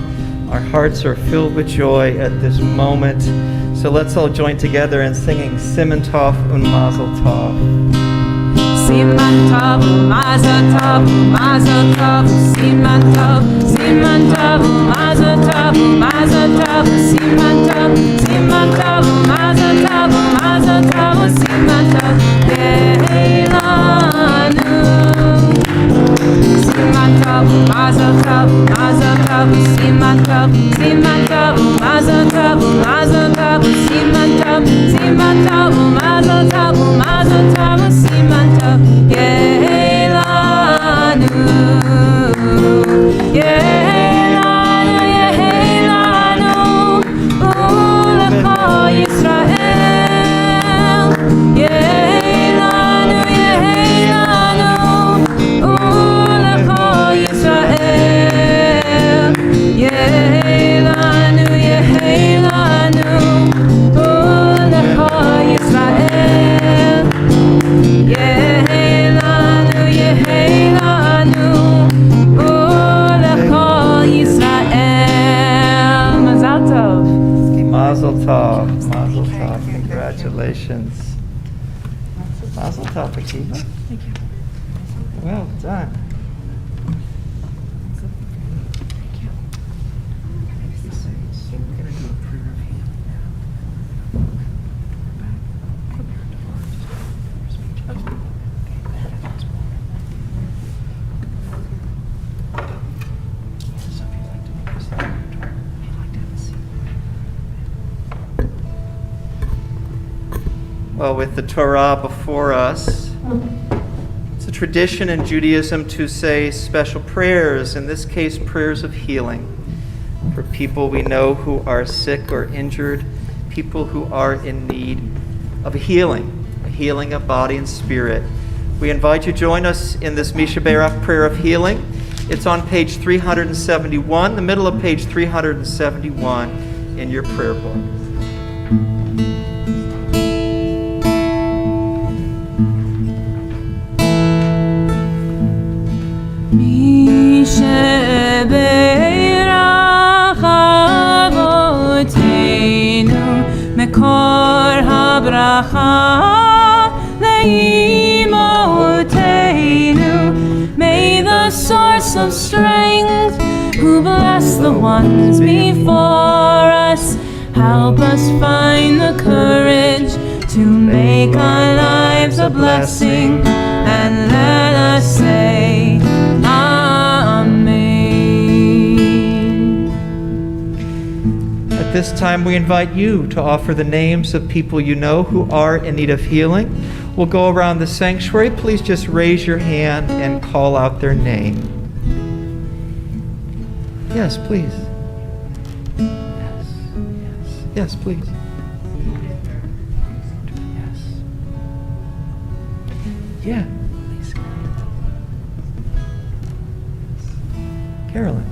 our hearts are filled with joy at this moment. So let's all join together in singing Siman Tov und Mazel Tov. Siman Tov, Mazel Tov, Mazel Tov, Siman Tov, Siman Tov, Mazel Tov, Mazel Tov, Siman Tov, Siman Tov, Mazel Tov, Mazel Tov, Siman Tov, Yeilanu. Siman Tov, Mazel Tov, Mazel Tov, Siman Tov, Siman Tov, Mazel Tov, Mazel Tov, Siman Tov, Siman Tov, Mazel Tov, Mazel Tov, Siman Tov, Yeilanu, Yeilanu, Yeilanu, Ulecha Yisrael, Yeilanu, Yeilanu, Ulecha Yisrael, Yeilanu, Yeilanu, Ulecha Yisrael, Yeilanu, Yeilanu, Ulecha Yisrael. Mazal tov. Mazel Tov, Mazel Tov, congratulations. Mazel Tov, Akiva. Thank you. Well done. Well, with the Torah before us, it's a tradition in Judaism to say special prayers, in this case, prayers of healing, for people we know who are sick or injured, people who are in need of a healing of body and spirit. We invite you to join us in this Misha Berach prayer of healing. It's on page 371, the middle of page 371 in your prayer book. מקור הברכה לאמותינו. May the source of strength, who bless the ones before us, help us find the courage to make our lives a blessing, and let us say Amen. At this time we invite you to offer the names of people you know who are in need of healing. We'll go around the sanctuary. Please just raise your hand and call out their name. Yes, please. Yes, yes, yes, please. Yes. Yeah. Carolyn.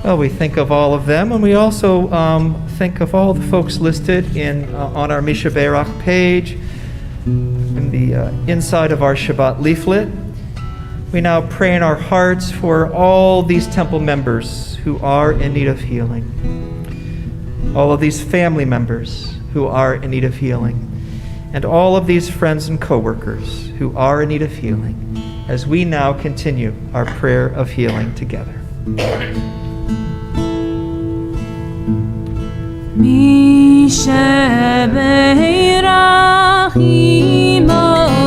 Well, we think of all of them, and we also think of all the folks listed on our Misha Berach page, in the inside of our Shabbat leaflet. We now pray in our hearts for all these temple members who are in need of healing, all of these family members who are in need of healing, and all of these friends and coworkers who are in need of healing, as we now continue our prayer of healing together. Misheberach imotenu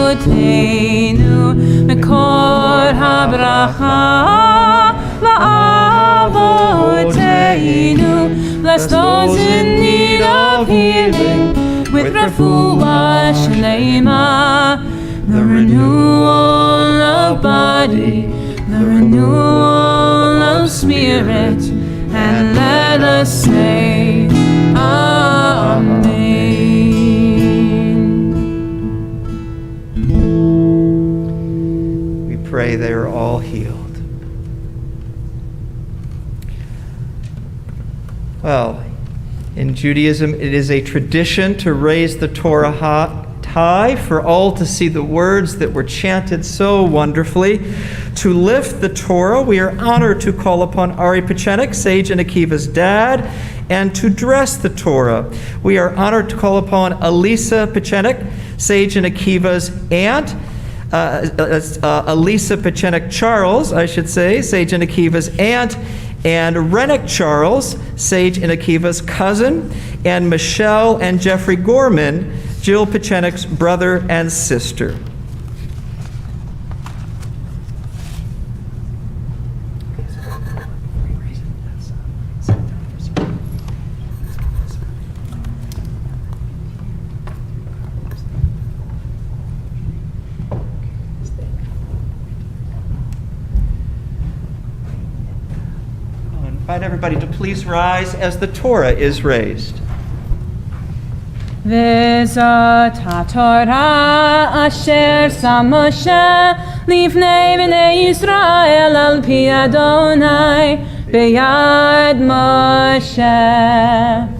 mekor habracha la'avotenu. Bless those in need of healing with refuah shlema, the renewal of body, the renewal of spirit, and let us say Amen. We pray they are all healed. Well, in Judaism, it is a tradition to raise the Torah high for all to see the words that were chanted so wonderfully. To lift the Torah, we are honored to call upon Ari Pitchenik, Sage and Akiva's dad, and to dress the Torah, we are honored to call upon Elisa Pitchenik, Sage and Akiva's aunt, Elisa Pitchenik Charles, I should say, Sage and Akiva's aunt, and Rennick Charles, Sage and Akiva's cousin, and Michelle and Jeffrey Gorman, Jill Pitchenik's brother and sister. I'll invite everybody to please rise as the Torah is raised. V'zat ha'Torah asher sam Moshe lifnei bnei Yisrael al pi Adonai b'yad Moshe.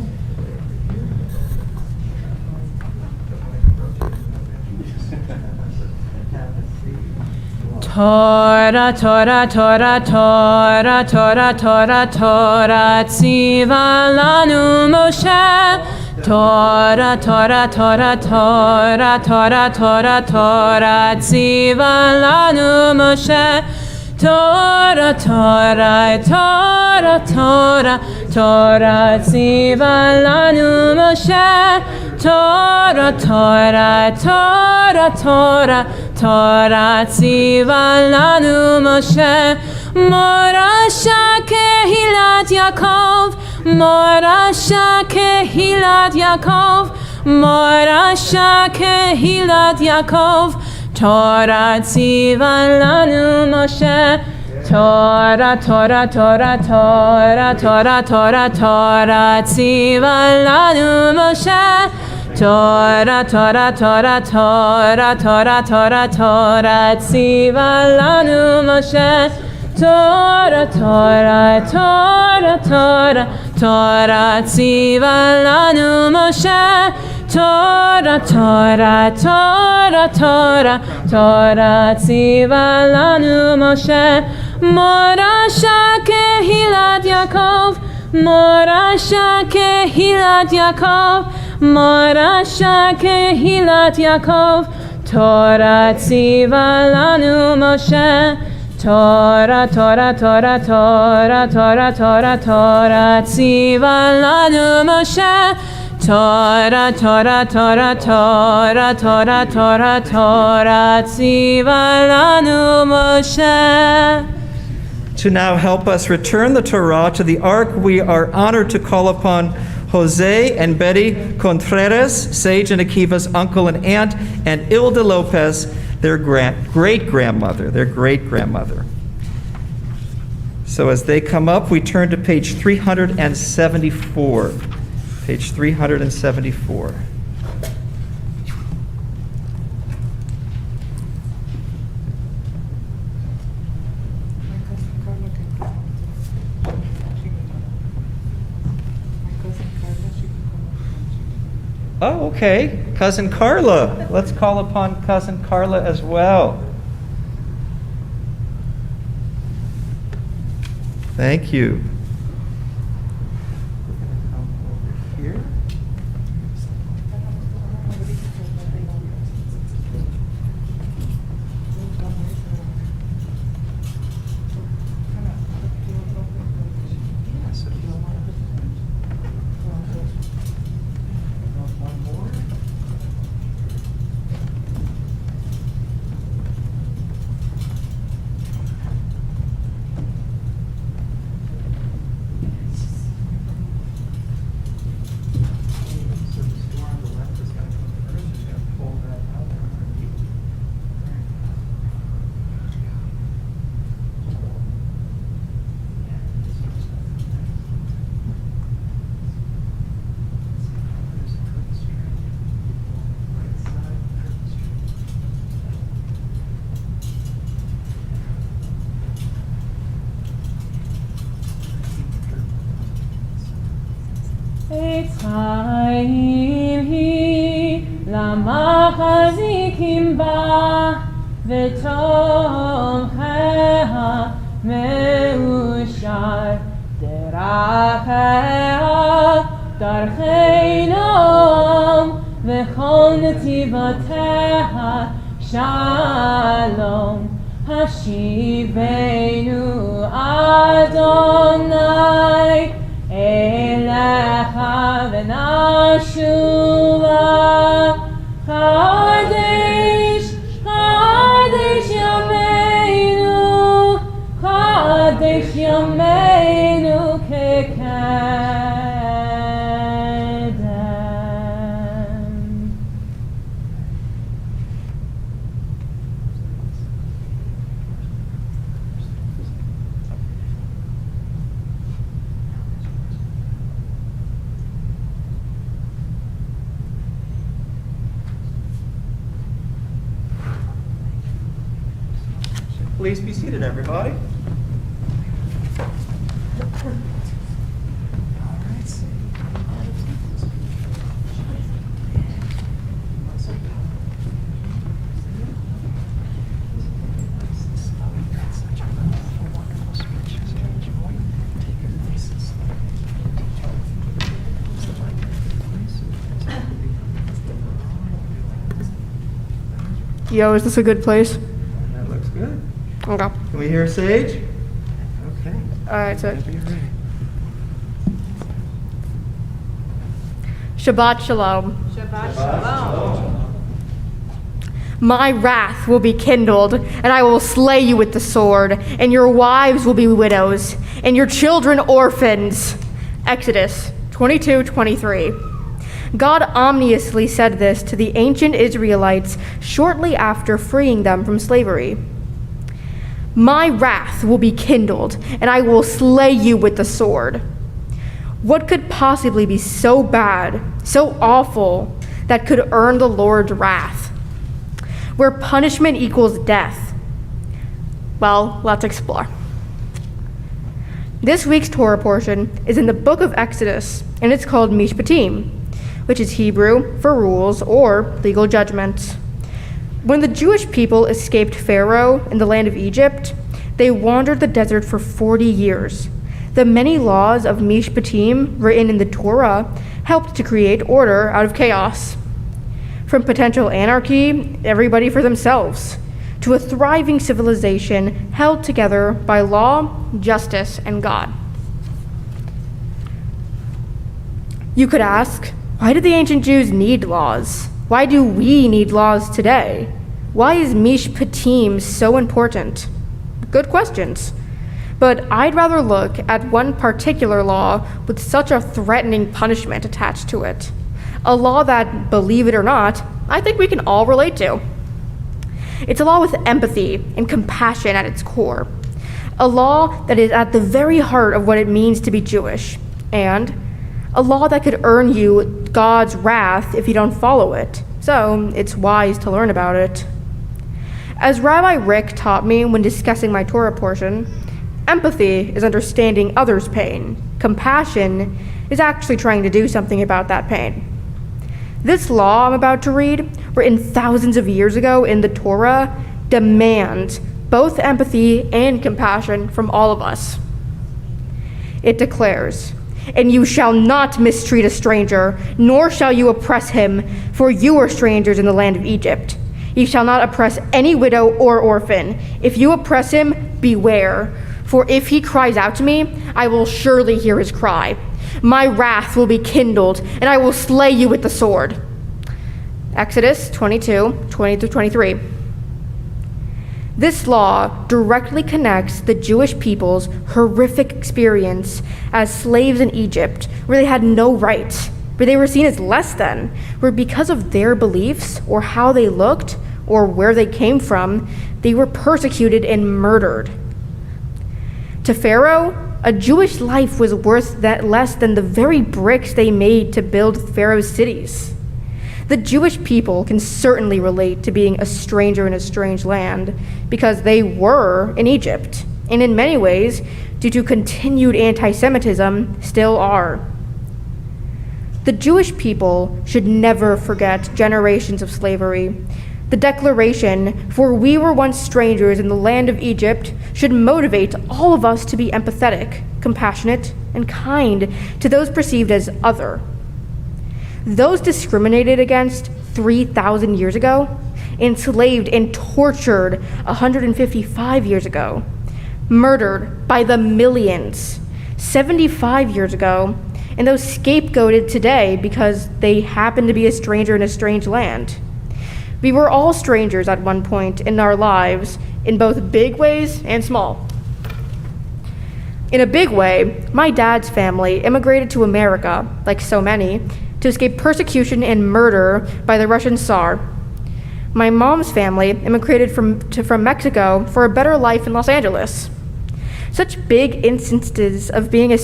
Torah, Torah, Torah, Torah, Torah, Torah, Torah, tziva lanu Moshe. Torah, Torah, Torah, Torah, Torah, Torah, Torah, tziva lanu Moshe. Torah, Torah, Torah, Torah, Torah, tziva lanu Moshe. Torah, Torah, Torah, Torah, Torah, tziva lanu Moshe. Morasha kehilat Yaakov, Morasha kehilat Yaakov, Morasha kehilat Yaakov. Torah tziva lanu Moshe. Torah, Torah, Torah, Torah, Torah, Torah, Torah, tziva lanu Moshe. Torah, Torah, Torah, Torah, Torah, Torah, Torah, tziva lanu Moshe. Torah, Torah, Torah, Torah, Torah, tziva lanu Moshe. Torah, Torah, Torah, Torah, Torah, tziva lanu Moshe. Morasha kehilat Yaakov, Morasha kehilat Yaakov, Morasha kehilat Yaakov. Torah tziva lanu Moshe. Torah, Torah, Torah, Torah, Torah, Torah, Torah, tziva lanu Moshe. Torah, Torah, Torah, Torah, Torah, Torah, Torah, tziva lanu Moshe. To now help us return the Torah to the ark, we are honored to call upon Jose and Betty Contreras, Sage and Akiva's uncle and aunt, and Ilda Lopez, their great-grandmother. So as they come up, we turn to page 374. Page 374. Oh, okay. Cousin Carla. Let's call upon Cousin Carla as well. Thank you. Here. למחזיקים בה ותומכיה מאושר דרכיה דרכי נועם וכל נתיבותיה שלום השיבנו אדוני אליך ונשובה קדש קדש ימינו קדש ימינו כקדם. Please be seated, everybody. Yo, is this a good place? That looks good. Okay. Can we hear Sage? Okay. Alright, so Whenever you're ready. Shabbat Shalom. My wrath will be kindled, and I will slay you with the sword, and your wives will be widows, and your children orphans. Exodus 22:23. God ominously said this to the ancient Israelites shortly after freeing them from slavery. My wrath will be kindled, and I will slay you with the sword. What could possibly be so bad, so awful, that could earn the Lord's wrath? Where punishment equals death? Well, let's explore. This week's Torah portion is in the book of Exodus, and it's called Mishpatim, which is Hebrew for rules or legal judgments. When the Jewish people escaped Pharaoh in the land of Egypt, they wandered the desert for 40 years. The many laws of Mishpatim written in the Torah helped to create order out of chaos. From potential anarchy, everybody for themselves, to a thriving civilization held together by law, justice, and God. You could ask, why did the ancient Jews need laws? Why do we need laws today? Why is Mishpatim so important? Good questions. But I'd rather look at one particular law with such a threatening punishment attached to it. A law that, believe it or not, I think we can all relate to. It's a law with empathy and compassion at its core. A law that is at the very heart of what it means to be Jewish. And a law that could earn you God's wrath if you don't follow it. So it's wise to learn about it. As Rabbi Rick taught me when discussing my Torah portion, empathy is understanding others' pain. Compassion is actually trying to do something about that pain. This law I'm about to read, written thousands of years ago in the Torah, demands both empathy and compassion from all of us. It declares, "And you shall not mistreat a stranger, nor shall you oppress him, for you are strangers in the land of Egypt. You shall not oppress any widow or orphan. If you oppress him, beware. For if he cries out to me, I will surely hear his cry. My wrath will be kindled, and I will slay you with the sword." Exodus 22:20-23. This law directly connects the Jewish people's horrific experience as slaves in Egypt, where they had no rights, where they were seen as less than, where because of their beliefs or how they looked or where they came from, they were persecuted and murdered. To Pharaoh, a Jewish life was worth less than the very bricks they made to build Pharaoh's cities. The Jewish people can certainly relate to being a stranger in a strange land because they were in Egypt, and in many ways, due to continued anti-Semitism, still are. The Jewish people should never forget generations of slavery. The declaration, "For we were once strangers in the land of Egypt," should motivate all of us to be empathetic, compassionate, and kind to those perceived as other. Those discriminated against 3,000 years ago, enslaved and tortured 155 years ago, murdered by the millions 75 years ago, and those scapegoated today because they happen to be a stranger in a strange land. We were all strangers at one point in our lives, in both big ways and small. In a big way, my dad's family immigrated to America, like so many, to escape persecution and murder by the Russian Tsar. My mom's family immigrated from Mexico for a better life in Los Angeles. Such big instances of being a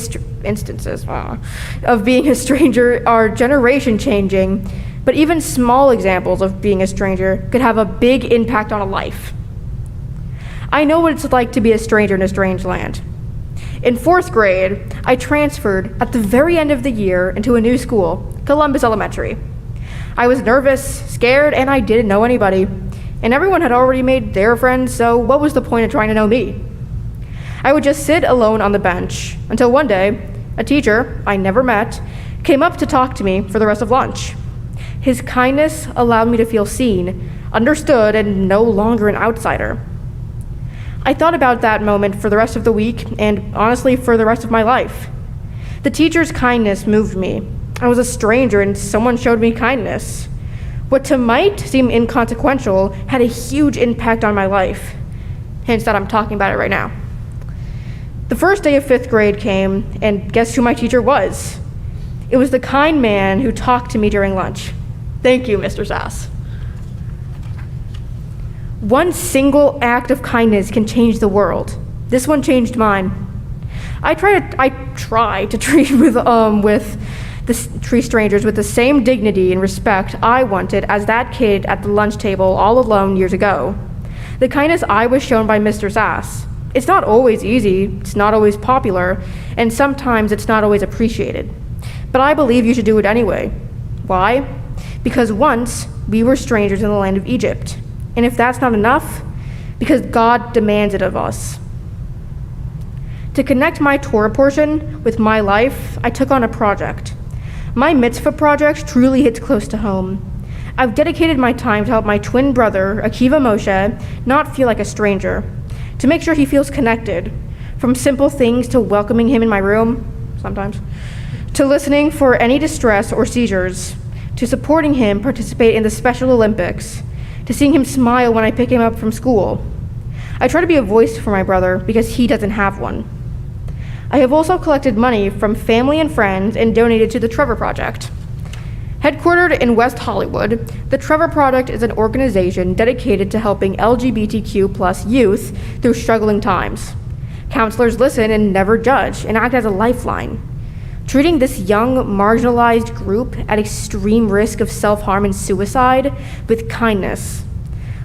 stranger are generation changing, but even small examples of being a stranger could have a big impact on a life. I know what it's like to be a stranger in a strange land. In 4th grade, I transferred at the very end of the year into a new school, Columbus Elementary. I was nervous, scared, and I didn't know anybody. And everyone had already made their friends, so what was the point of trying to know me? I would just sit alone on the bench until one day, a teacher I never met came up to talk to me for the rest of lunch. His kindness allowed me to feel seen, understood, and no longer an outsider. I thought about that moment for the rest of the week and honestly for the rest of my life. The teacher's kindness moved me. I was a stranger and someone showed me kindness. What to might seem inconsequential had a huge impact on my life, hence that I'm talking about it right now. The first day of 5th grade came, and guess who my teacher was? It was the kind man who talked to me during lunch. Thank you, Mr. Sass. One single act of kindness can change the world. This one changed mine. I try to treat treat strangers with the same dignity and respect I wanted as that kid at the lunch table all alone years ago. The kindness I was shown by Mr. Sass. It's not always easy, it's not always popular, and sometimes it's not always appreciated. But I believe you should do it anyway. Why? Because once we were strangers in the land of Egypt. And if that's not enough, because God demands it of us. To connect my Torah portion with my life, I took on a project. My Mitzvah project truly hits close to home. I've dedicated my time to help my twin brother, Akiva Moshe, not feel like a stranger, to make sure he feels connected, from simple things to welcoming him in my room, sometimes, to listening for any distress or seizures, to supporting him participate in the Special Olympics, to seeing him smile when I pick him up from school. I try to be a voice for my brother because he doesn't have one. I have also collected money from family and friends and donated to the Trevor Project. Headquartered in West Hollywood, the Trevor Project is an organization dedicated to helping LGBTQ+ youth through struggling times. Counselors listen and never judge and act as a lifeline, treating this young, marginalized group at extreme risk of self-harm and suicide with kindness,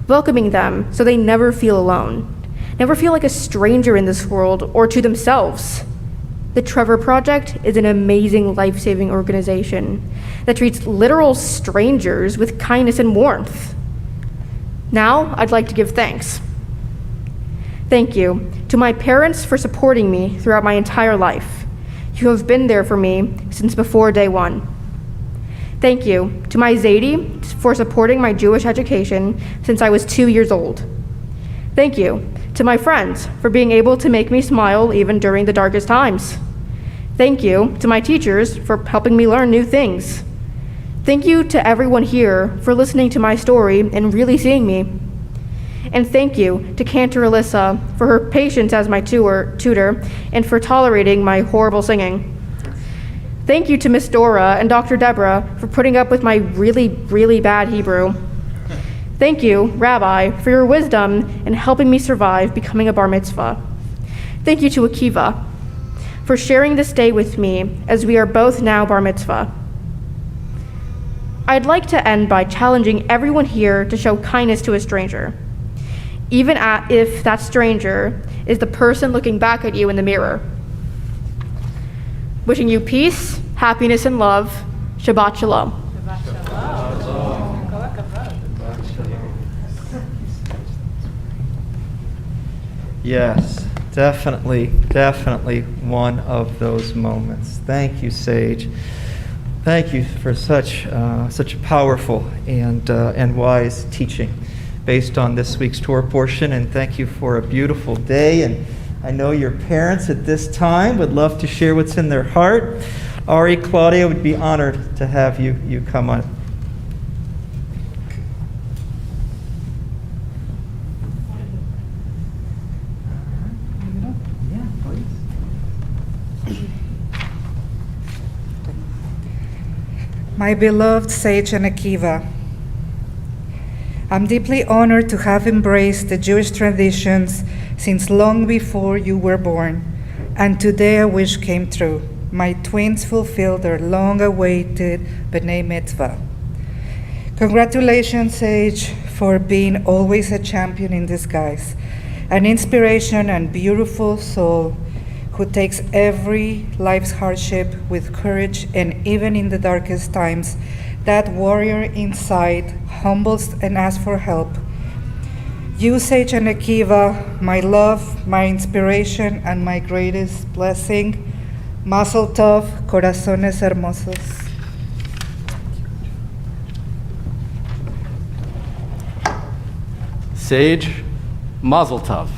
welcoming them so they never feel alone, never feel like a stranger in this world or to themselves. The Trevor Project is an amazing life-saving organization that treats literal strangers with kindness and warmth. Now, I'd like to give thanks. Thank you to my parents for supporting me throughout my entire life. You have been there for me since before day one. Thank you to my Zadie for supporting my Jewish education since I was 2 years old. Thank you to my friends for being able to make me smile even during the darkest times. Thank you to my teachers for helping me learn new things. Thank you to everyone here for listening to my story and really seeing me. And thank you to Cantor Alyssa for her patience as my tutor and for tolerating my horrible singing. Thank you to Miss Dora and Dr. Deborah for putting up with my really, really bad Hebrew. Thank you, Rabbi, for your wisdom and helping me survive becoming a bar mitzvah. Thank you to Akiva for sharing this day with me as we are both now bar mitzvah. I'd like to end by challenging everyone here to show kindness to a stranger, even if that stranger is the person looking back at you in the mirror. Wishing you peace, happiness, and love. Shabbat Shalom. Yes, definitely one of those moments. Thank you, Sage. Thank you for such powerful and wise teaching based on this week's Torah portion, and thank you for a beautiful day. And I know your parents at this time would love to share what's in their heart. Ari, Claudia, would be honored to have you come on. My beloved Sage and Akiva, I'm deeply honored to have embraced the Jewish traditions since long before you were born, and today a wish came true. My twins fulfilled their long-awaited B'nai Mitzvah. Congratulations, Sage, for being always a champion in disguise, an inspiration and beautiful soul who takes every life's hardship with courage, and even in the darkest times, that warrior inside humbles and asks for help. You, Sage and Akiva, my love, my inspiration, and my greatest blessing. Mazel tov, corazones hermosos. Sage, Mazel tov.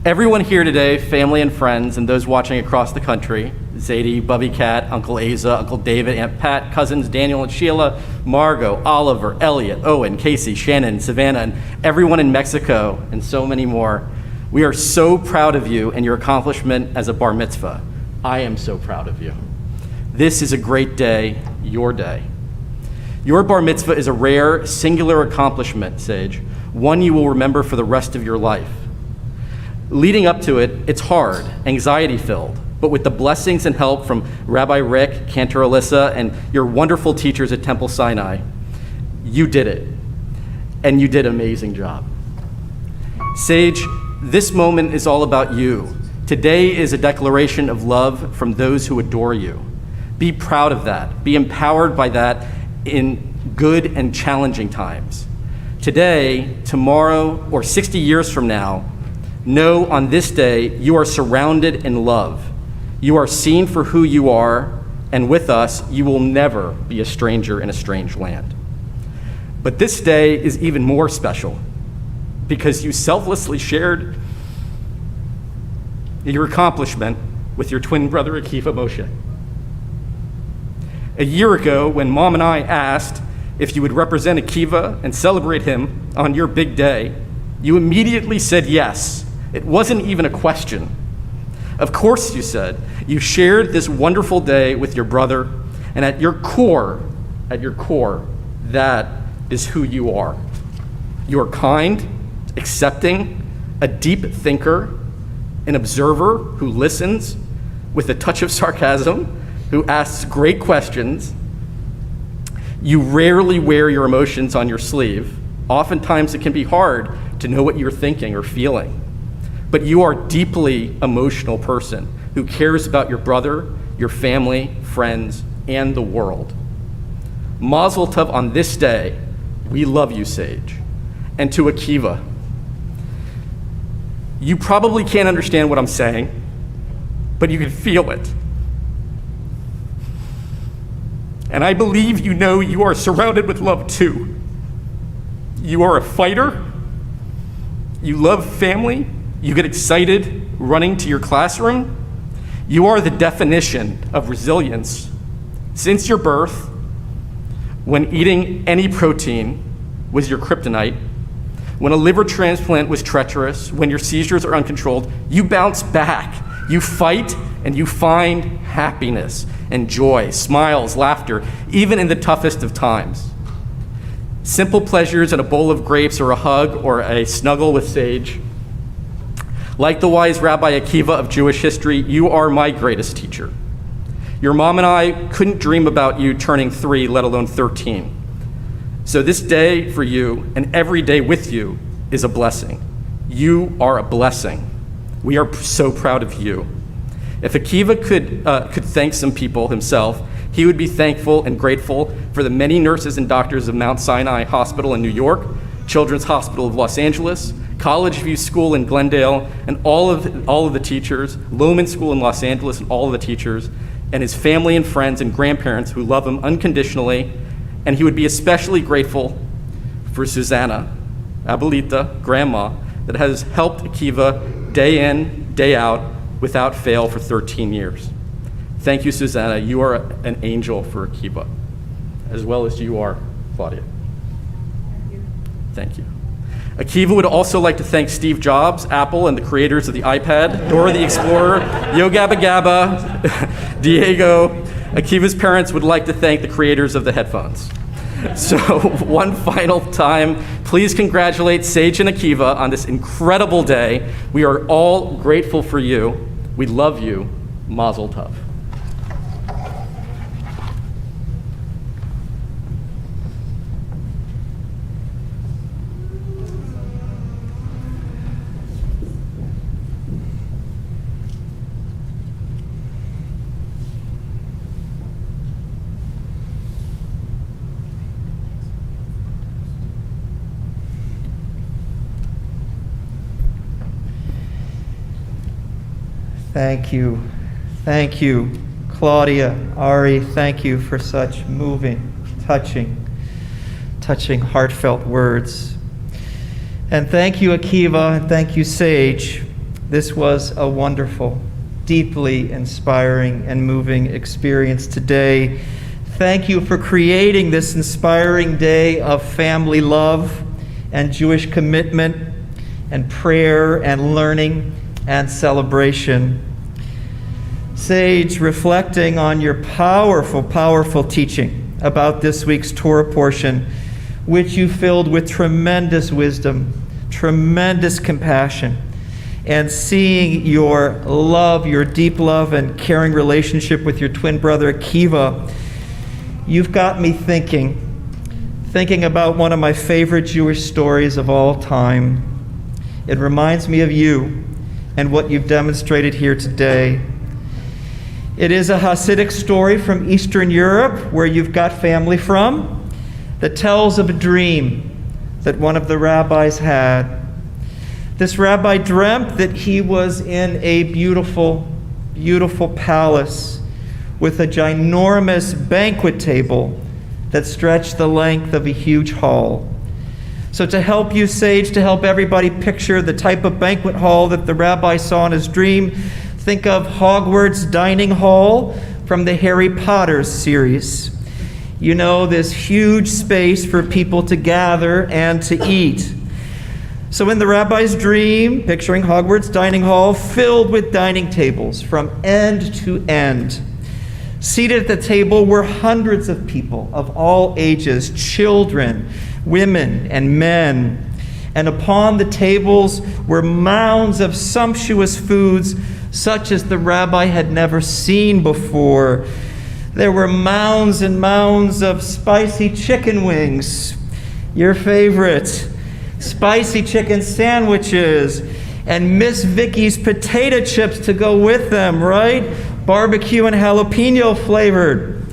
Everyone here today, family and friends, and those watching across the country, Zadie, Bubby Cat, Uncle Asa, Uncle David, Aunt Pat, cousins Daniel and Sheila, Margot, Oliver, Elliot, Owen, Casey, Shannon, Savannah, and everyone in Mexico, and so many more. We are so proud of you and your accomplishment as a bar mitzvah. I am so proud of you. This is a great day, your day. Your bar mitzvah is a rare, singular accomplishment, Sage, one you will remember for the rest of your life. Leading up to it, it's hard, anxiety-filled, but with the blessings and help from Rabbi Rick, Cantor Alyssa, and your wonderful teachers at Temple Sinai, you did it, and you did an amazing job. Sage, this moment is all about you. Today is a declaration of love from those who adore you. Be proud of that. Be empowered by that in good and challenging times. Today, tomorrow, or 60 years from now, know on this day you are surrounded in love. You are seen for who you are, and with us, you will never be a stranger in a strange land. But this day is even more special because you selflessly shared your accomplishment with your twin brother Akiva Moshe. A year ago, when Mom and I asked if you would represent Akiva and celebrate him on your big day, you immediately said yes. It wasn't even a question. Of course, you said. You shared this wonderful day with your brother, and at your core, that is who you are. You are kind, accepting, a deep thinker, an observer who listens with a touch of sarcasm, who asks great questions. You rarely wear your emotions on your sleeve. Oftentimes it can be hard to know what you're thinking or feeling. But you are a deeply emotional person who cares about your brother, your family, friends, and the world. Mazel tov on this day. We love you, Sage. And to Akiva, you probably can't understand what I'm saying, but you can feel it. And I believe you know you are surrounded with love too. You are a fighter. You love family. You get excited running to your classroom. You are the definition of resilience. Since your birth, when eating any protein was your kryptonite, when a liver transplant was treacherous, when your seizures are uncontrolled, you bounce back. You fight and you find happiness and joy, smiles, laughter, even in the toughest of times. Simple pleasures and a bowl of grapes or a hug or a snuggle with Sage. Like the wise Rabbi Akiva of Jewish history, you are my greatest teacher. Your mom and I couldn't dream about you turning 3, let alone 13. So this day for you and every day with you is a blessing. You are a blessing. We are so proud of you. If Akiva could thank some people himself, he would be thankful and grateful for the many nurses and doctors of Mount Sinai Hospital in New York, Children's Hospital of Los Angeles, College View School in Glendale, and all of the teachers, Lohman School in Los Angeles, and all of the teachers, and his family and friends and grandparents who love him unconditionally. And he would be especially grateful for Susanna, Abuelita, grandma, that has helped Akiva day in, day out, without fail for 13 years. Thank you, Susanna. You are an angel for Akiva, as well as you are, Claudia. Thank you. Akiva would also like to thank Steve Jobs, Apple, and the creators of the iPad, Dora the Explorer, Yo Gabba Gabba, Diego. Akiva's parents would like to thank the creators of the headphones. So one final time, please congratulate Sage and Akiva on this incredible day. We are all grateful for you. We love you. Mazel tov. Thank you. Thank you, Claudia, Ari, thank you for such moving, touching, heartfelt words. And thank you, Akiva, and thank you, Sage. This was a wonderful, deeply inspiring and moving experience today. Thank you for creating this inspiring day of family love and Jewish commitment and prayer and learning and celebration. Sage, reflecting on your powerful teaching about this week's Torah portion, which you filled with tremendous wisdom, tremendous compassion, and seeing your love, your deep love and caring relationship with your twin brother Akiva, you've got me thinking about one of my favorite Jewish stories of all time. It reminds me of you and what you've demonstrated here today. It is a Hasidic story from Eastern Europe, where you've got family from, that tells of a dream that one of the rabbis had. This rabbi dreamt that he was in a beautiful, beautiful palace with a ginormous banquet table that stretched the length of a huge hall. So to help you, Sage, to help everybody picture the type of banquet hall that the rabbi saw in his dream, think of Hogwarts Dining Hall from the Harry Potter series. You know, this huge space for people to gather and to eat. So in the rabbi's dream, picturing Hogwarts Dining Hall filled with dining tables from end to end. Seated at the table were hundreds of people of all ages, children, women, and men. And upon the tables were mounds of sumptuous foods such as the rabbi had never seen before. There were mounds and mounds of spicy chicken wings, your favorite, spicy chicken sandwiches, and Miss Vicky's potato chips to go with them, right? Barbecue and jalapeno flavored.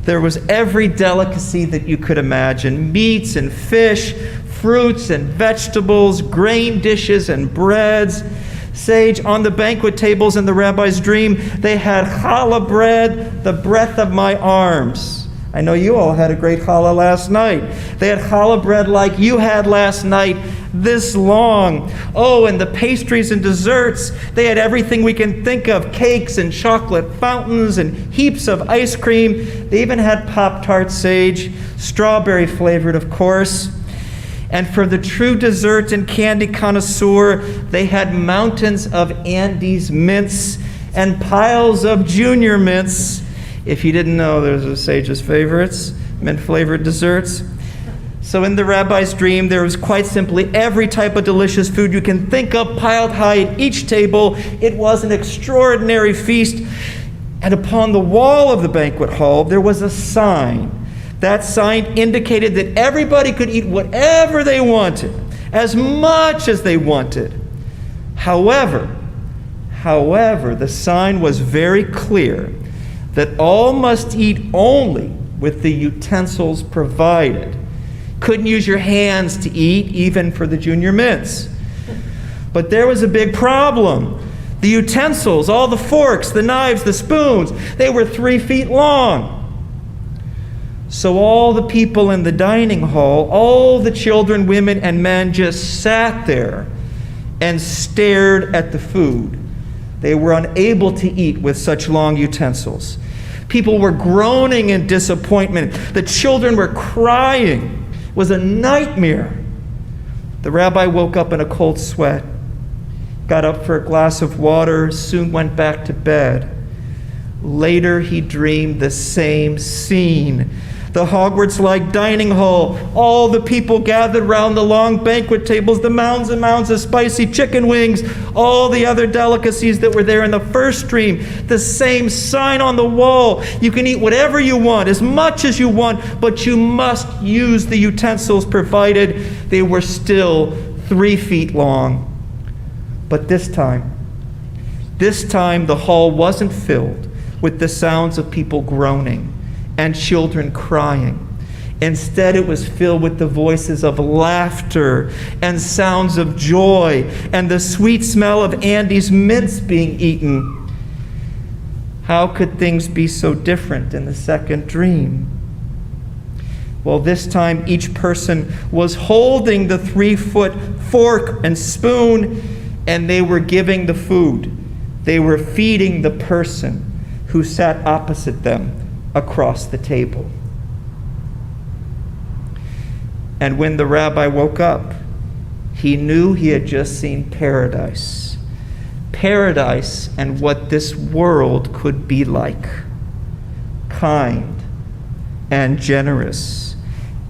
There was every delicacy that you could imagine, meats and fish, fruits and vegetables, grain dishes and breads. Sage, on the banquet tables in the rabbi's dream, they had challah bread the breadth of my arms. I know you all had a great challah last night. They had challah bread like you had last night, this long. Oh, and the pastries and desserts, they had everything we can think of, cakes and chocolate fountains and heaps of ice cream. They even had Pop-Tarts, Sage, strawberry flavored, of course. And for the true dessert and candy connoisseur, they had mountains of Andes mints and piles of junior mints. If you didn't know, those are Sage's favorites, mint-flavored desserts. So in the rabbi's dream, there was quite simply every type of delicious food you can think of piled high at each table. It was an extraordinary feast. And upon the wall of the banquet hall, there was a sign. That sign indicated that everybody could eat whatever they wanted, as much as they wanted. However, the sign was very clear that all must eat only with the utensils provided. Couldn't use your hands to eat, even for the junior mints. But there was a big problem. The utensils, all the forks, the knives, the spoons, they were 3 feet long. So all the people in the dining hall, all the children, women, and men just sat there and stared at the food. They were unable to eat with such long utensils. People were groaning in disappointment. The children were crying. It was a nightmare. The rabbi woke up in a cold sweat, got up for a glass of water, soon went back to bed. Later, he dreamed the same scene. The Hogwarts-like dining hall, all the people gathered round the long banquet tables, the mounds and mounds of spicy chicken wings, all the other delicacies that were there in the first dream, the same sign on the wall. You can eat whatever you want, as much as you want, but you must use the utensils provided. They were still 3 feet long. But this time the hall wasn't filled with the sounds of people groaning and children crying. Instead, it was filled with the voices of laughter and sounds of joy and the sweet smell of Andes mints being eaten. How could things be so different in the second dream? Well, this time each person was holding the 3-foot fork and spoon, and they were giving the food. They were feeding the person who sat opposite them across the table. And when the rabbi woke up, he knew he had just seen paradise. Paradise and what this world could be like. Kind and generous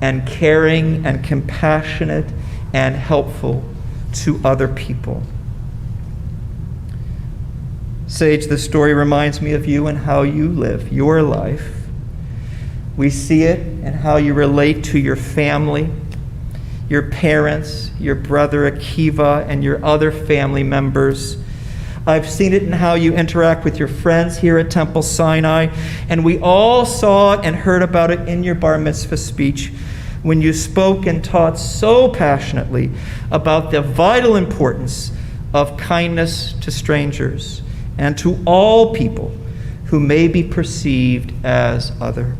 and caring and compassionate and helpful to other people. Sage, the story reminds me of you and how you live your life. We see it in how you relate to your family, your parents, your brother Akiva, and your other family members. I've seen it in how you interact with your friends here at Temple Sinai, and we all saw it and heard about it in your bar mitzvah speech when you spoke and taught so passionately about the vital importance of kindness to strangers and to all people who may be perceived as other.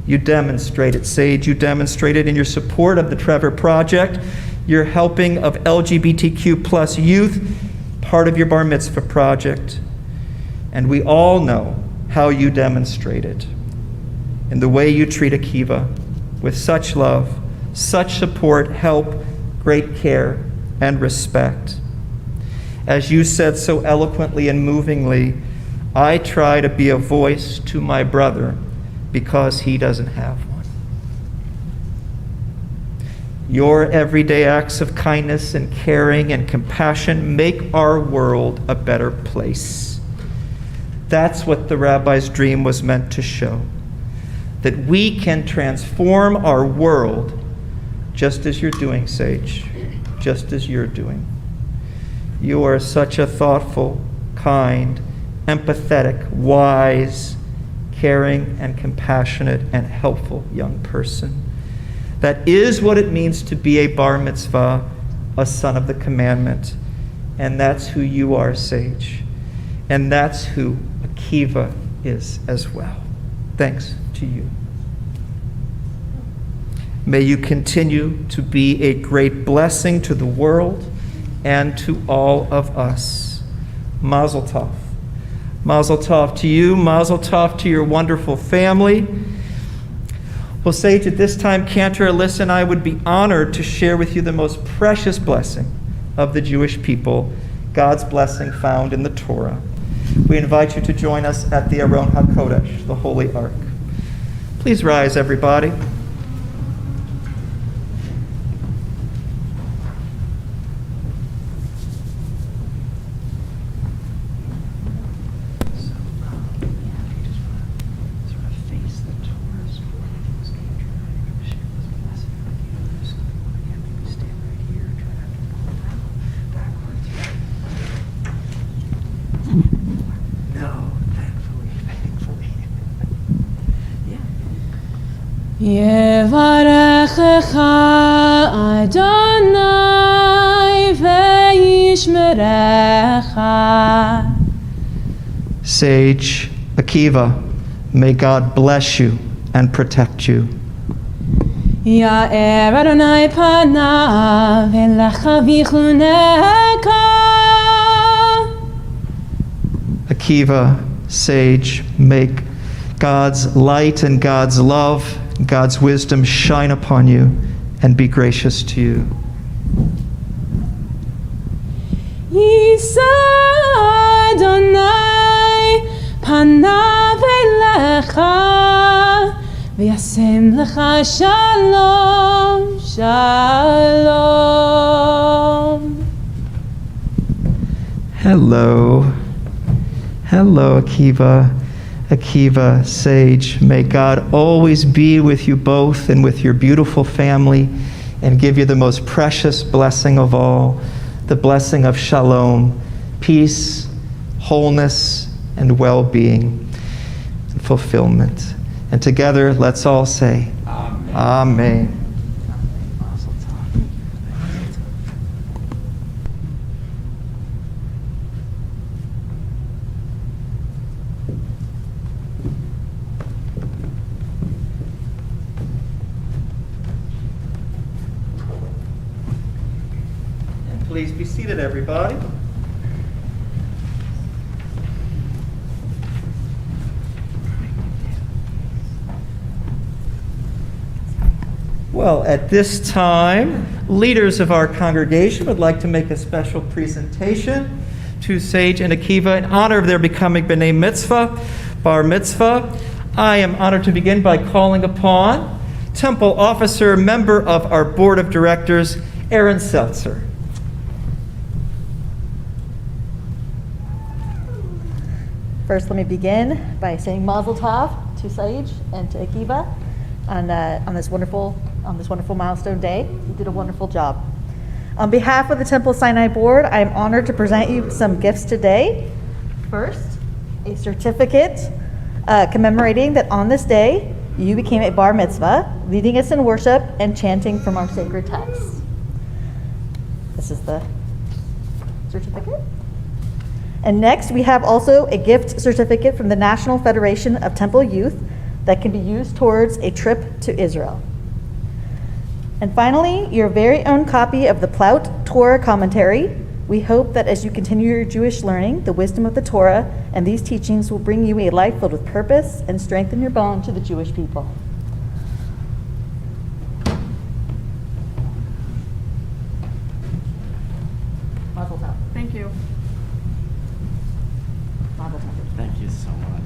You demonstrate it, Sage. You demonstrate it in your support of the Trevor Project, your helping of LGBTQ plus youth, part of your Bar Mitzvah project. And we all know how you demonstrate it in the way you treat Akiva with such love, such support, help, great care, and respect. As you said so eloquently and movingly, I try to be a voice to my brother because he doesn't have one. Your everyday acts of kindness and caring and compassion make our world a better place. That's what the rabbi's dream was meant to show, that we can transform our world just as you're doing, Sage, just as you're doing. You are such a thoughtful, kind, empathetic, wise, caring, and compassionate and helpful young person. That is what it means to be a bar mitzvah, a son of the commandment. And that's who you are, Sage. And that's who Akiva is as well. Thanks to you. May you continue to be a great blessing to the world and to all of us. Mazel tov. Mazel tov to you. Mazel tov to your wonderful family. Well, Sage, at this time, Cantor, Alyssa, and I would be honored to share with you the most precious blessing of the Jewish people, God's blessing found in the Torah. We invite you to join us at the Aron HaKodesh, the Holy Ark. Please rise, everybody. Yevarechecha Adonai ve'yishmerecha. Sage Akiva, may God bless you and protect you. Ya'er Adonai panav elecha v'chuneka. Akiva, Sage, make God's light and God's love, God's wisdom shine upon you and be gracious to you. Yisa Adonai panav elecha v'yasem lecha shalom, shalom. Hello. Hello, Akiva. Akiva, Sage, may God always be with you both and with your beautiful family and give you the most precious blessing of all, the blessing of shalom, peace, wholeness, and well-being and fulfillment. And together, let's all say, Amen. Amen. Please be seated, everybody. Well, at this time, leaders of our congregation would like to make a special presentation to Sage and Akiva in honor of their becoming B'nai Mitzvah, Bar Mitzvah. I am honored to begin by calling upon Temple Officer, member of our Board of Directors, Aaron Seltzer. First, let me begin by saying Mazel Tov to Sage and to Akiva on this wonderful milestone day. You did a wonderful job. On behalf of the Temple Sinai Board, I am honored to present you some gifts today. First, a certificate commemorating that on this day you became a bar mitzvah, leading us in worship and chanting from our sacred texts. This is the certificate. And next, we have also a gift certificate from the National Federation of Temple Youth that can be used towards a trip to Israel. And finally, your very own copy of the Plaut Torah commentary. We hope that as you continue your Jewish learning, the wisdom of the Torah and these teachings will bring you a life filled with purpose and strengthen your bond to the Jewish people. Mazel tov. Thank you. Mazel tov. Thank you so much.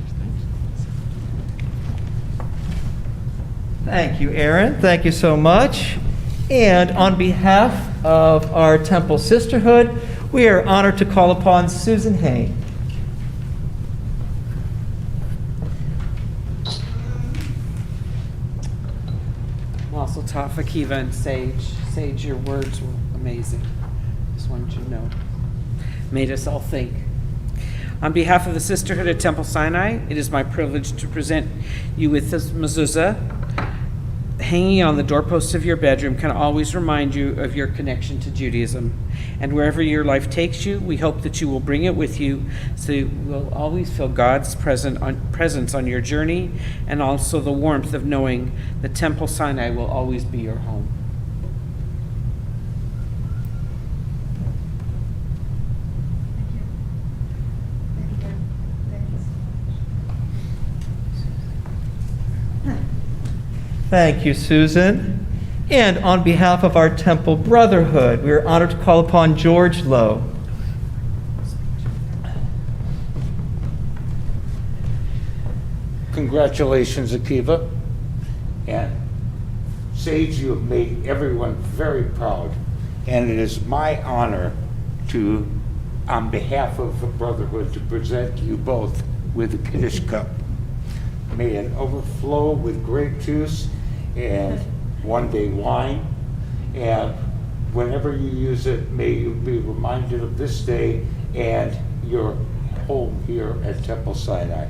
Thank you, Aaron. Thank you so much. And on behalf of our Temple Sisterhood, we are honored to call upon Susan Hay. Mazel tov, Akiva and Sage. Sage, your words were amazing. Just wanted you to know. Made us all think. On behalf of the Sisterhood at Temple Sinai, it is my privilege to present you with this mezuzah. Hanging on the doorpost of your bedroom can always remind you of your connection to Judaism. And wherever your life takes you, we hope that you will bring it with you so you will always feel God's presence on your journey, and also the warmth of knowing that Temple Sinai will always be your home. Thank you, Susan. And on behalf of our Temple Brotherhood, we are honored to call upon George Lowe. Congratulations, Akiva. And Sage, you have made everyone very proud. And it is my honor to, on behalf of the Brotherhood, to present you both with a Kiddush cup. May it overflow with grape juice and one day wine. And whenever you use it, may you be reminded of this day and your home here at Temple Sinai.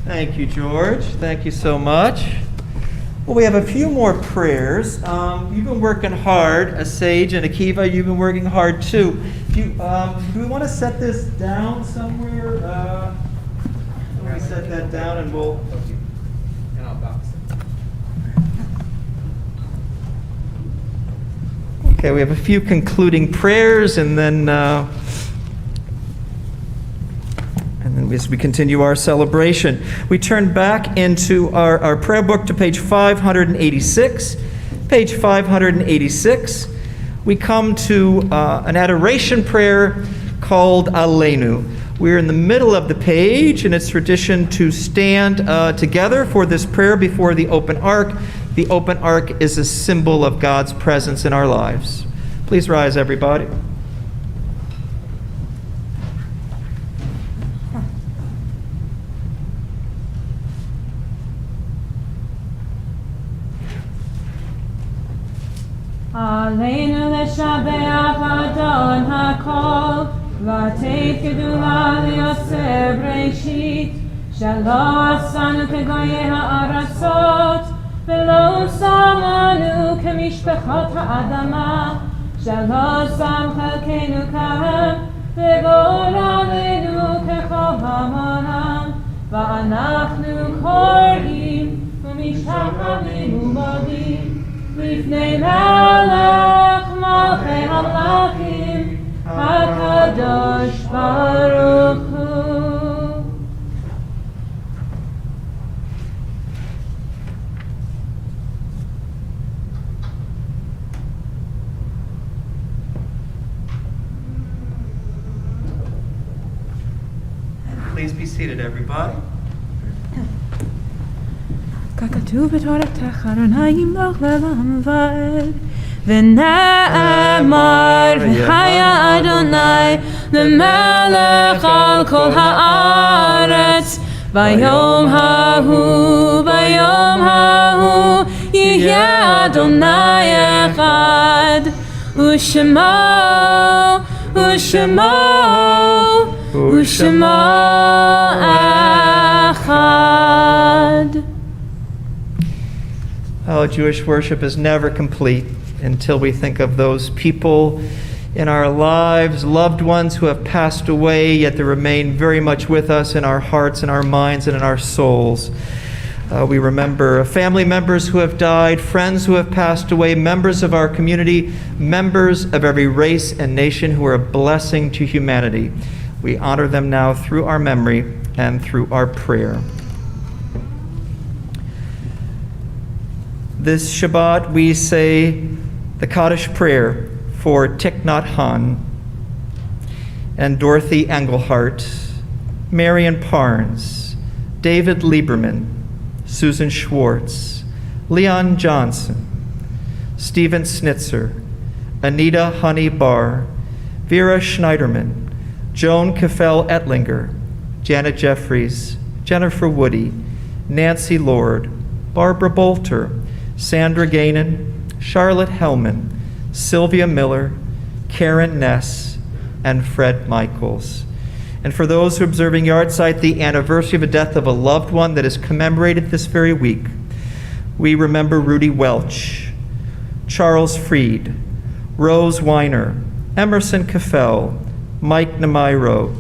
Thank you, George. Thank you so much. Well, we have a few more prayers. You've been working hard, Sage and Akiva. You've been working hard too. Do we want to set this down somewhere? Let me set that down, and we'll. And I'll box it. Okay, we have a few concluding prayers, and then as we continue our celebration, we turn back into our prayer book to page 586. Page 586, we come to an adoration prayer called Aleinu. We're in the middle of the page, and it's tradition to stand together for this prayer before the open ark. The open ark is a symbol of God's presence in our lives. Please rise, everybody. עלינו לשבח אדון הכל, לתת גדולה ליוצר בראשית, שלא עשנו כגויי הארצות, ולא שמנו כמשפחות האדמה, שלא שם חלקנו כאן, וגורלנו ככל המונם, ואנחנו קוראים ומשתחווים ומודים. לפני מלך מלכי המלכים, הקדוש ברוך הוא. Please be seated, everybody. ככתוב בתורתך אדוני ימלוך לעולם ועד ונאמר והיה אדוני למלך על כל הארץ ביום ההוא יהיה אדוני אחד ושמו אחד. how Jewish worship is never complete until we think of those people in our lives, loved ones who have passed away, yet they remain very much with us in our hearts, in our minds, and in our souls. We remember family members who have died, friends who have passed away, members of our community, members of every race and nation who are a blessing to humanity. We honor them now through our memory and through our prayer. This Shabbat we say the Kaddish prayer for Thich Nhat Hanh and Dorothy Englehart, Marion Parnes, David Lieberman, Susan Schwartz, Leon Johnson, Stephen Snitzer, Anita Honey Barr, Vera Schneiderman, Joan Keffel Ettlinger, Janet Jeffries, Jennifer Woody, Nancy Lord, Barbara Bolter, Sandra Gainan, Charlotte Hellman, Sylvia Miller, Karen Ness, and Fred Michaels. And for those who are observing yahrzeit, the anniversary of the death of a loved one that is commemorated this very week, we remember Rudy Welch, Charles Freed, Rose Weiner, Emerson Keffel, Mike Namiro,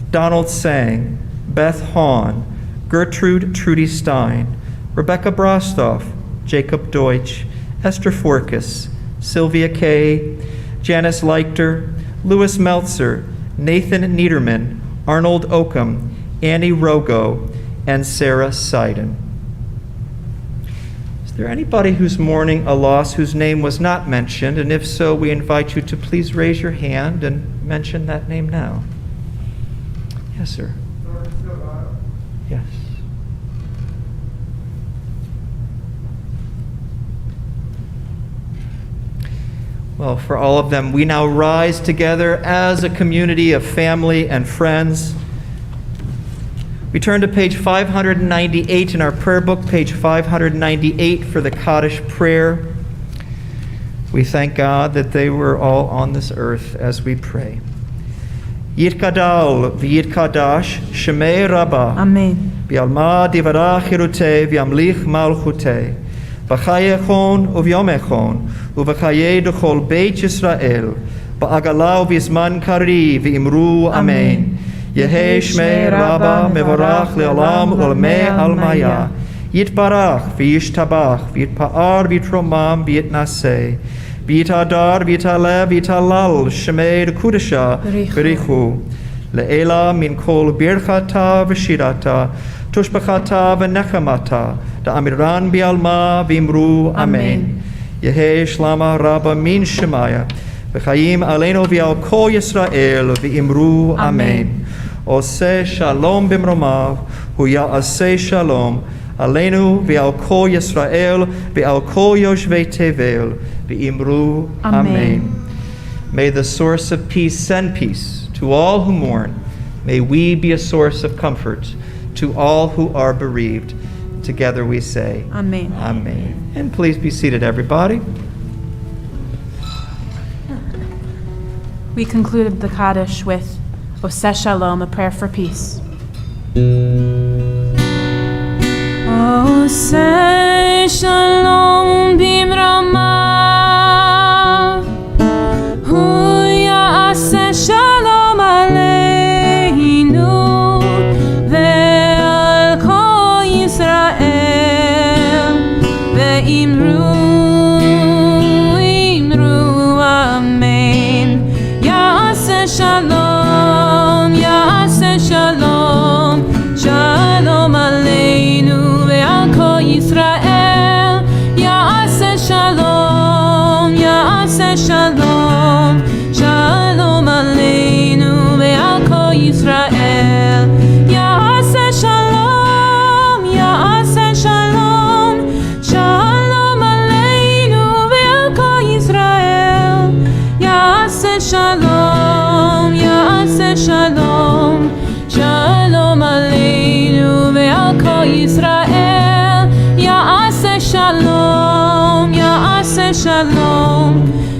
Donald Sang, Beth Hahn, Gertrude Trudy Stein, Rebecca Brostoff, Jacob Deutsch, Esther Forkas, Sylvia Kay, Janice Leichter, Louis Meltzer, Nathan Niederman, Arnold Oakham, Annie Rogo, and Sarah Seiden. Is there anybody who's mourning a loss whose name was not mentioned? And if so, we invite you to please raise your hand and mention that name now. Yes, sir. Yes. Well, for all of them, we now rise together as a community of family and friends. We turn to page 598 in our prayer book, page 598 for the Kaddish prayer. We thank God that they were all on this earth as we pray. Yitkadal v'yitkadash shemei Rabbah. Amen. Bi'alma divara chirutei v'yamlich malchutei. B'chayechon uvyomechon, uv'chaye d'chol Beit Yisrael, ba'agala u'vizman kari v'imru amen. Yehe shmei Rabbah mevorach le'olam u'lemei almaya. Yitbarach v'yishtabach v'yitpa'ar v'yitromam v'yitnaseh. V'yitadar v'yitaleh v'yitalal shmei d'kudesha b'richu. Le'ela min kol birchata v'shirata, tushbachata v'nechamata, da'amiran bi'alma v'imru amen. Yehe shlama rabba min shemaya, v'chayim aleinu v'al kol Yisrael v'imru amen. Oseh shalom b'mromav, hu ya'aseh shalom, aleinu v'al kol Yisrael v'al kol yoshvei tevel v'imru amen. May the source of peace send peace to all who mourn. May we be a source of comfort to all who are bereaved. Together we say, Amen. Amen. And please be seated, everybody. We concluded the Kaddish with Oseh Shalom, a prayer for peace. Oseh Shalom b'mromav, hu ya'aseh shalom aleinu ve'al kol Yisrael ve'imru amen. Ya'aseh shalom, ya'aseh shalom, shalom aleinu ve'al kol Yisrael. Ya'aseh shalom, ya'aseh shalom, shalom aleinu ve'al kol Yisrael. Ya'aseh shalom, ya'aseh shalom, shalom aleinu ve'al kol Yisrael. Ya'aseh shalom, ya'aseh shalom, shalom aleinu ve'al kol Yisrael. Ya'aseh shalom, ya'aseh shalom,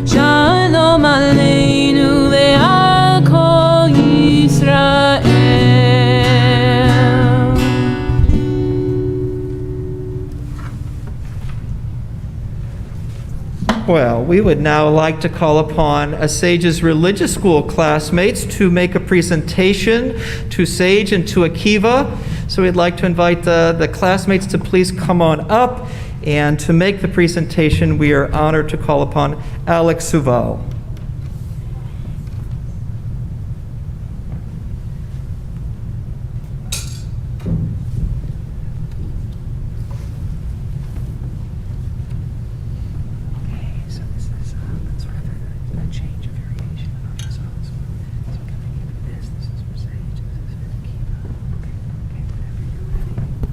shalom aleinu ve'al kol Yisrael. we would now like to call upon Sage's religious school classmates to make a presentation to Sage and to Akiva. So we'd like to invite the classmates to please come on up. And to make the presentation, we are honored to call upon Alex Suval. So this is sort of a change, a variation of other songs. So can I give you this? This is for Sage. This is for Akiva. Okay, whenever you're ready.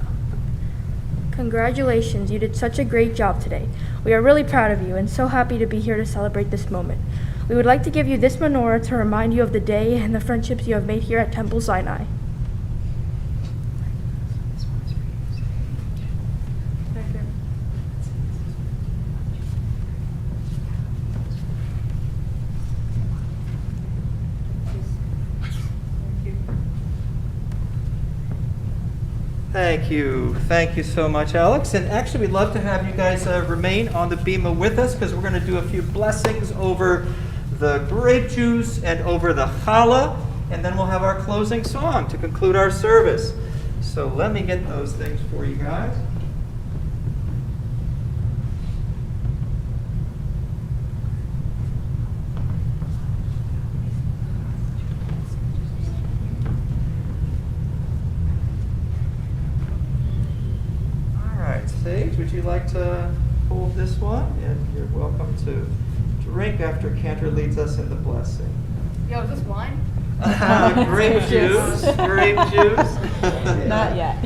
Congratulations, you did such a great job today. We are really proud of you and so happy to be here to celebrate this moment. We would like to give you this menorah to remind you of the day and the friendships you have made here at Temple Sinai. This one's for you, Sage. Thank you. Thank you so much, Alex. And actually, we'd love to have you guys remain on the bima with us because we're going to do a few blessings over the grape juice and over the challah, and then we'll have our closing song to conclude our service. So let me get those things for you guys. Sage, would you like to hold this one? And you're welcome to drink after Cantor leads us in the blessing. Yo, is this wine? Grape juice. Grape juice. Not yet.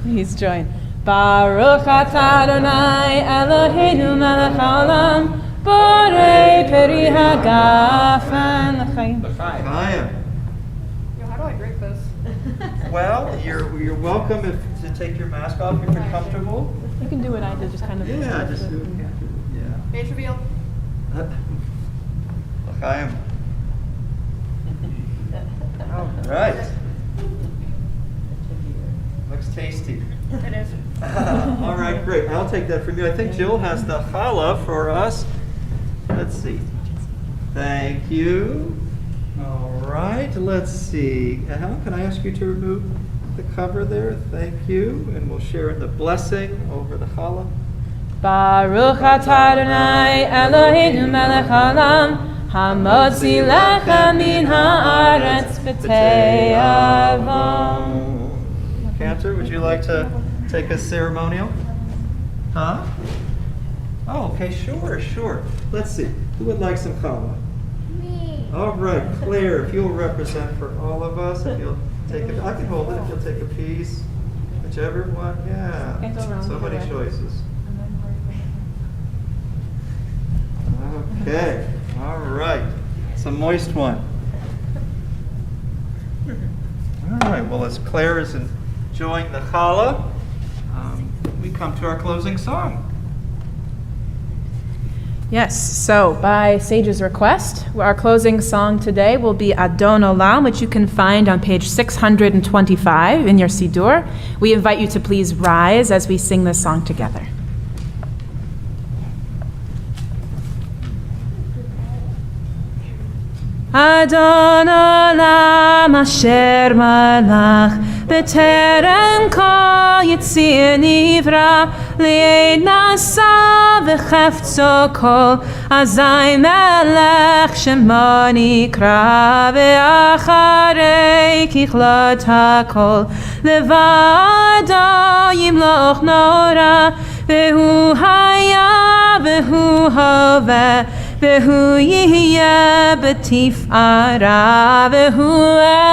Please join. Baruch atah Adonai Eloheinu melech haolam borei peri hagafen l'chaim. Chaim. Yo, how do I drink this? Well, you're welcome to take your mask off if you're comfortable. You can do what I did, just kind of. Yeah, just do it. Yeah. Face reveal. L'chaim. All right. Looks tasty. It is. All right, great. I'll take that from you. I think Jill has the challah for us. Let's see. Thank you. All right, let's see. Helen, can I ask you to remove the cover there? Thank you. And we'll share in the blessing over the challah. Baruch atah Adonai Eloheinu melech haolam hamotzi lechem min haaretz b'tei avon. Cantor, would you like to take a ceremonial? Huh? Oh, okay, sure. Let's see. Who would like some challah? Me. All right, Claire, if you'll represent for all of us, if you'll take it, I can hold it if you'll take a piece, whichever one, yeah. It's around So many the way. choices. Okay, all right. It's a moist one. All right, well, as Claire is enjoying the challah, we come to our closing song. Yes, so by Sage's request, our closing song today will be Adon Olam, which you can find on page 625 in your Siddur. We invite you to please rise as we sing this song together. Adon Olam asher malach b'terem kol yitzir nivra li'ed nasa v'chefzo kol azai melech shemo nikra v'acharei kichlot hakol levado yimloch nora v'hu haya v'hu hoveh Vehu yihya b'tif'ara Vehu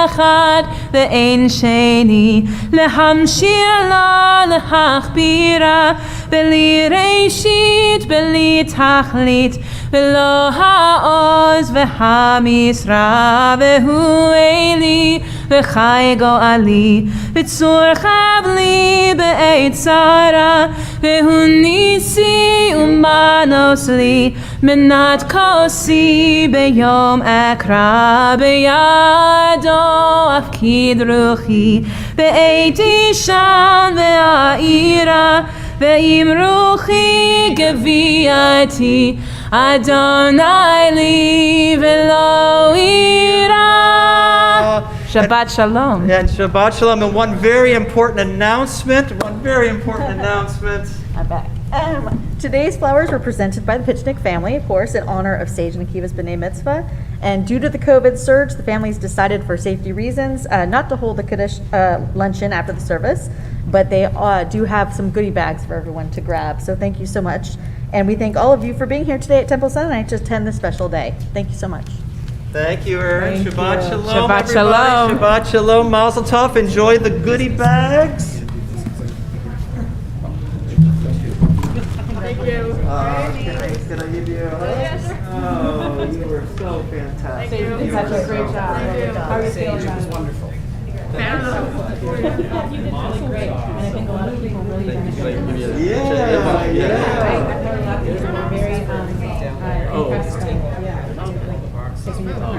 echad ve'ein sheni Lehamshir la lehachbira Beli reishit beli tachlit Velo ha'oz v'hamisra Vehu eli v'chai go'ali V'tzur chavli be'eit tzara Vehu nisi umanos li Menat kosi beyom ekra beyado afkid ruchi be'eti shan ve'aira ואמרוכי גביעתי, אדוני לי ולא אירא. Shabbat Shalom. And Shabbat Shalom. And one very important announcement. I'm back. Today's flowers were presented by the Pitchenik family, of course, in honor of Sage and Akiva's B'nai Mitzvah. And due to the COVID surge, the families decided for safety reasons not to hold the Kiddush luncheon after the service, but they do have some goodie bags for everyone to grab. So thank you so much. And we thank all of you for being here today at Temple Sinai to attend this special day. Thank you so much. Thank you, Erin. Thank Shabbat you. Shalom, Shabbat everybody. Shalom. Shabbat Shalom. Mazel Tov. Enjoy the goodie bags. Can I give you a hug? Oh, you were so fantastic. You were Such a so great job. great. How are you feeling? It was wonderful. You did really great. And I think a lot of people really enjoyed it. Yeah. Very impressed.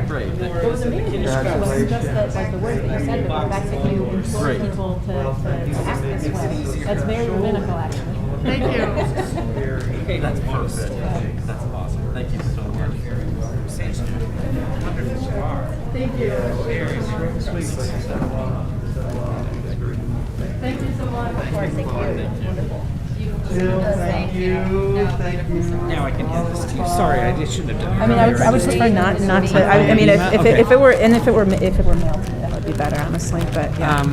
Great. It was amazing. It wasn't just that, like the words that you said, but the fact that you implored people to act this way. That's very rabbinical, actually. Thank you. That's perfect. That's awesome. Thank you so much. Thank you. Thank you so much. Of course, thank you. Wonderful. Thank you. Now I can hand this to you. Sorry, I shouldn't have done it. I mean, I would prefer not to. I mean, if it were mailed, that would be better, honestly. But yeah.